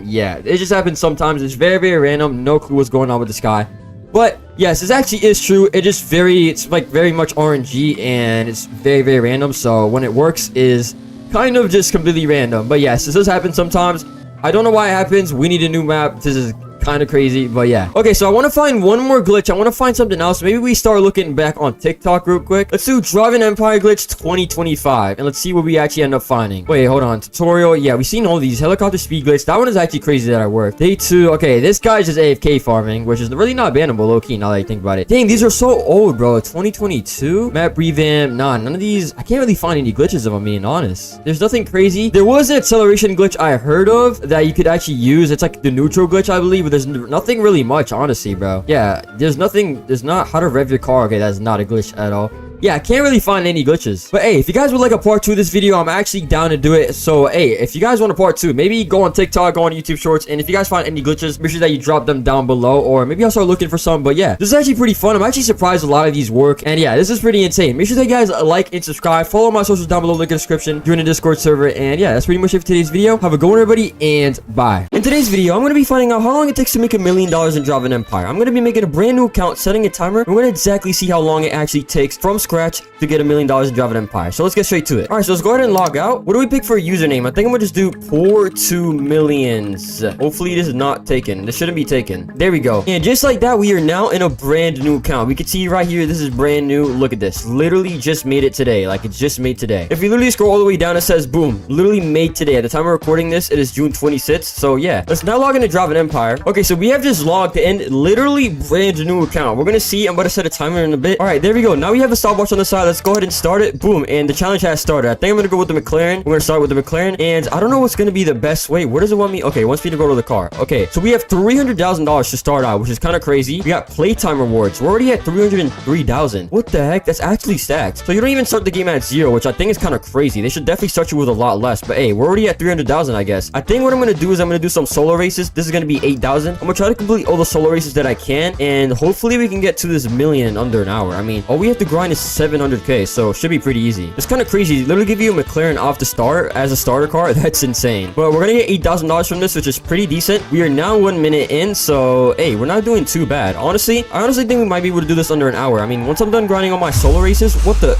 Yeah, it just happens sometimes. It's very, very random. No clue what's going on with this guy. But yes, this actually is true. It's like very much RNG, and it's very, very random. So when it works is kind of just completely random. But yes, this does happen sometimes. I don't know why it happens. We need a new map. This is kind of crazy, but yeah. Okay, so I want to find one more glitch. I want to find something else. Maybe we start looking back on TikTok real quick. Let's do Driving Empire glitch 2025, and let's see what we actually end up finding. Wait, hold on. Tutorial. Yeah, we've seen all these. Helicopter speed glitch. That one is actually crazy that I worked. Day 2. Okay, this guy's just AFK farming, which is really not bannable, low-key, now that I think about it. Dang, these are so old, bro. 2022? Map revamp. Nah, none of these. I can't really find any glitches if I'm being honest. There's nothing crazy. There was an acceleration glitch I heard of that you could actually use. It's like the neutral glitch, I believe, but there's nothing really much, honestly, bro. Yeah, there's not how to rev your car. Okay, that's not a glitch at all. Yeah, I can't really find any glitches. But hey, if you guys would like a part 2 of this video, I'm actually down to do it. So hey, if you guys want a part 2, maybe go on TikTok, go on YouTube Shorts, and if you guys find any glitches, make sure that you drop them down below, or maybe I'll start looking for some. But yeah, this is actually pretty fun. I'm actually surprised a lot of these work, and yeah, this is pretty insane. Make sure that you guys like and subscribe. Follow my socials down below, link in the description. Join the Discord server, and yeah, that's pretty much it for today's video. Have a good one, everybody, and bye. In today's video, I'm going to be finding out how long it takes to make $1 million in Driving Empire. I'm going to be making a brand new account, setting a timer. We're going to exactly see how long it actually takes from scratch to get $1 million in Driving Empire. So let's get straight to it. All right, so let's go ahead and log out. What do we pick for a username? I think I'm gonna just do pour 2 millions. Hopefully this is not taken. This shouldn't be taken. There we go. And just like that, we are now in a brand new account. We can see right here, this is brand new. Look at this. Literally just made it today. Like, it's just made today. If you literally scroll all the way down, it says boom, literally made today. At the time of recording this, it is June 26th. So yeah, let's now log into Driving Empire. Okay, so we have just logged in, literally brand new account. We're gonna see. I'm gonna set a timer in a bit. All right, there we go. Now we have a stopwatch on the side. Let's go ahead and start it. Boom, and the challenge has started. I think I'm gonna go with the McLaren. We're gonna start with the McLaren, and I don't know what's gonna be the best way. Where does it want me? Okay, it wants me to go to the car. Okay, so we have $300,000 to start out, which is kind of crazy. We got playtime rewards. We're already at 303,000. What the heck? That's actually stacked. So you don't even start the game at 0, which I think is kind of crazy. They should definitely start you with a lot less. But hey, we're already at 300,000, I guess. I think what I'm gonna do is I'm gonna do some solo races. This is gonna be 8,000. I'm gonna try to complete all the solo races that I can, and hopefully we can get to this million in under an hour. I mean, all we have to grind is 700k, so it should be pretty easy. It's kind of crazy. They literally give you a McLaren off the start as a starter car. That's insane. But we're gonna get $8,000 from this, which is pretty decent. We are now 1 minute in, so hey, we're not doing too bad. I honestly think we might be able to do this under an hour. I mean, once I'm done grinding on my solo races, what the...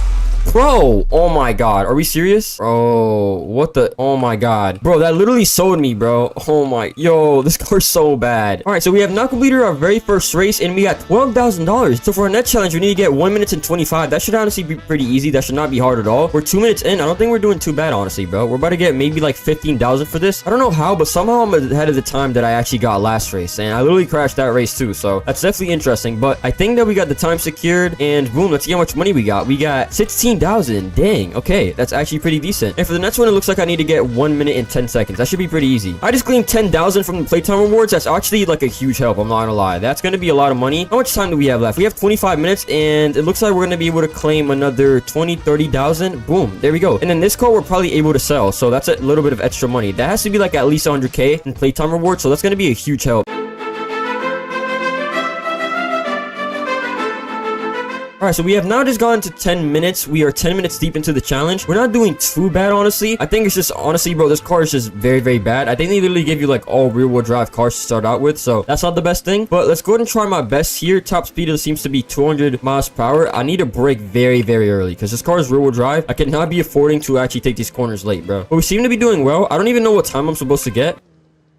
Bro, oh my god, are we serious? Bro, what the... Oh my god. Bro, that literally sold me, bro. Oh my... Yo, this car's so bad. All right, so we have now completed our very first race, and we got $12,000. So for our next challenge, we need to get 1 minute and 25. That should honestly be pretty easy. That should not be hard at all. We're 2 minutes in. I don't think we're doing too bad, honestly, bro. We're about to get maybe like 15,000 for this. I don't know how, but somehow I'm ahead of the time that I actually got last race, and I literally crashed that race too, so that's definitely interesting. But I think that we got the time secured, and boom, let's see how much money we got. We got 16,000. Dang, okay, that's actually pretty decent. And for the next one, it looks like I need to get 1 minute and 10 seconds. That should be pretty easy. I just claimed 10,000 from the playtime rewards. That's actually like a huge help, I'm not gonna lie. That's gonna be a lot of money. How much time do we have left? We have 25 minutes, and it looks like we're gonna be able to claim another 20-30,000. Boom, there we go. And then this car we're probably able to sell, so that's a little bit of extra money. That has to be like at least 100k in playtime rewards, so that's gonna be a huge help. Alright, so we have now just gone to 10 minutes. We are 10 minutes deep into the challenge. We're not doing too bad, honestly. I think it's just, honestly, bro, this car is just very, very bad. I think they literally give you, like, all rear-wheel drive cars to start out with, so that's not the best thing. But let's go ahead and try my best here. Top speed seems to be 200 miles per hour. I need to brake very, very early, because this car is rear-wheel drive. I cannot be affording to actually take these corners late, bro. But we seem to be doing well. I don't even know what time I'm supposed to get.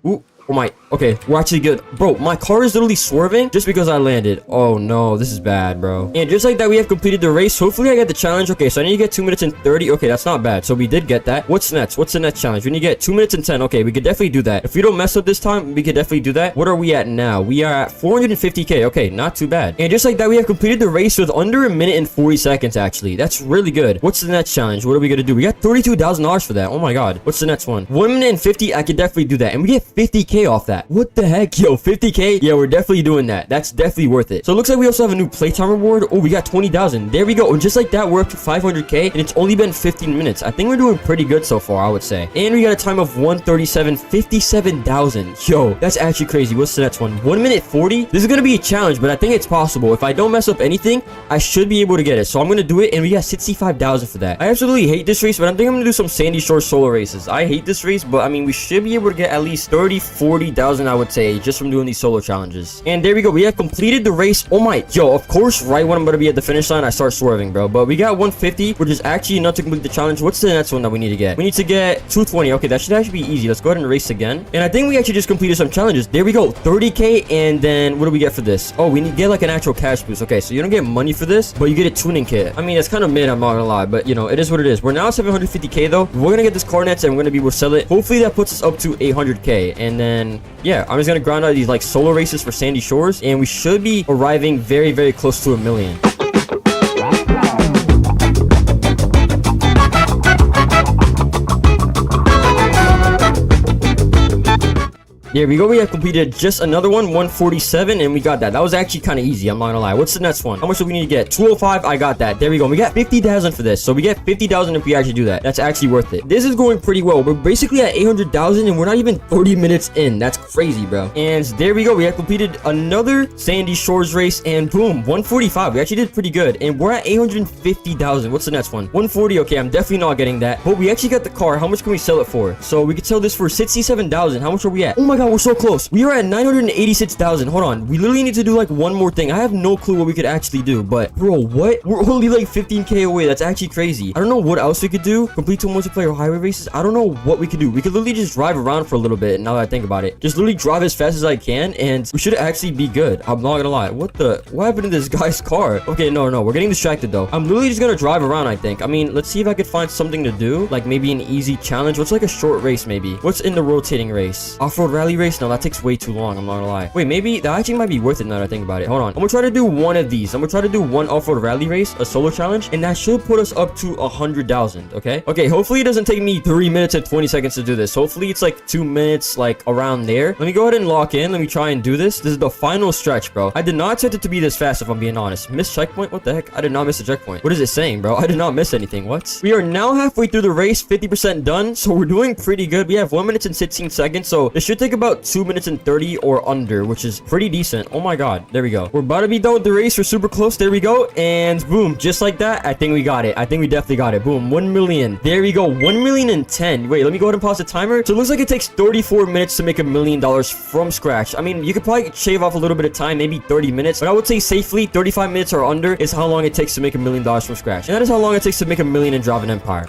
Ooh. Oh my. Okay, we're actually good. Bro, my car is literally swerving just because I landed. Oh no, this is bad, bro. And just like that, we have completed the race. Hopefully I get the challenge. Okay, so I need to get 2 minutes and 30. Okay, that's not bad. So we did get that. What's next? What's the next challenge? We need to get 2 minutes and 10. Okay, we could definitely do that. If we don't mess up this time, we could definitely do that. What are we at now? We are at 450k. Okay, not too bad. And just like that, we have completed the race with under a minute and 40 seconds, actually. That's really good. What's the next challenge? What are we gonna do? We got $32,000 for that. Oh my god. What's the next one? 1 minute and 50. I could definitely do that. And we get 50k off that. What the heck? Yo, 50k? Yeah, we're definitely doing that. That's definitely worth it. So it looks like we also have a new playtime reward. Oh, we got 20,000. There we go. And just like that, we're up to 500k. And it's only been 15 minutes. I think we're doing pretty good so far, I would say. And we got a time of 1:37, 57,000. Yo, that's actually crazy. What's the next one? 1 minute 40? This is gonna be a challenge, but I think it's possible. If I don't mess up anything, I should be able to get it. So I'm gonna do it. And we got 65,000 for that. I absolutely hate this race, but I think I'm gonna do some Sandy Shore solo races. I hate this race, but I mean, we should be able to get at least 30, 40,000, I would say, just from doing these solo challenges. And there we go. We have completed the race. Oh my. Yo, of course, right when I'm gonna be at the finish line, I start swerving, bro. But we got 150, which is actually enough to complete the challenge. What's the next one that we need to get? We need to get 220. Okay, that should actually be easy. Let's go ahead and race again. And I think we actually just completed some challenges. There we go. 30k. And then what do we get for this? Oh, we need to get like an actual cash boost. Okay, so you don't get money for this, but you get a tuning kit. I mean, it's kind of mid, I'm not gonna lie, but you know, it is what it is. We're now at 750k though. We're gonna get this car nets and we're gonna be able to sell it. Hopefully that puts us up to 800k. And then yeah, I'm just gonna grind out these like solo races for Sandy Shores, and we should be arriving very, very close to 1 million. There we go. We have completed just another one, 147, and we got that. That was actually kind of easy. I'm not gonna lie. What's the next one? How much do we need to get? 205. I got that. There we go. We got 50,000 for this. So we get 50,000 if we actually do that. That's actually worth it. This is going pretty well. We're basically at 800,000, and we're not even 30 minutes in. That's crazy, bro. And there we go. We have completed another Sandy Shores race, and boom, 145. We actually did pretty good, and we're at 850,000. What's the next one? 140. Okay, I'm definitely not getting that, but we actually got the car. How much can we sell it for? So we could sell this for 67,000. How much are we at? Oh my god, we're so close. We are at 986,000. Hold on. We literally need to do like one more thing. I have no clue what we could actually do, but bro, what? We're only like 15k away. That's actually crazy. I don't know what else we could do. Complete 2 multiplayer highway races. I don't know what we could do. We could literally just drive around for a little bit. Now that I think about it, just literally drive as fast as I can, and we should actually be good. I'm not gonna lie. What happened to this guy's car? Okay, no, we're getting distracted though. I'm literally just gonna drive around, I think. I mean, let's see if I could find something to do, like maybe an easy challenge. What's like a short race maybe? What's in the rotating race? Off-road rally race? No, that takes way too long. I'm not gonna lie. Wait, maybe that actually might be worth it now that I think about it. Hold on. I'm gonna try to do one of these. I'm gonna try to do one off-road rally race, a solo challenge, and that should put us up to 100,000. Okay. Hopefully it doesn't take me 3 minutes and 20 seconds to do this. Hopefully it's like 2 minutes, like around there. Let me go ahead and lock in. Let me try and do this. This is the final stretch, bro. I did not expect it to be this fast, if I'm being honest. Miss checkpoint? What the heck? I did not miss a checkpoint. What is it saying, bro? I did not miss anything. What? We are now halfway through the race, 50% done. So we're doing pretty good. We have 1 minute and 16 seconds. So it should take about 2 minutes and 30 or under, which is pretty decent. Oh my god. There we go. We're about to be done with the race. We're super close. There we go. And boom, just like that, I think we got it. I think we definitely got it. Boom, 1 million. There we go. 1 million and 10. Wait, let me go ahead and pause the timer. So it looks like it takes 34 minutes to make $1 million from scratch. I mean, you could probably shave off a little bit of time, maybe 30 minutes, but I would say safely 35 minutes or under is how long it takes to make $1 million from scratch. And that is how long it takes to make $1 million and drive an empire.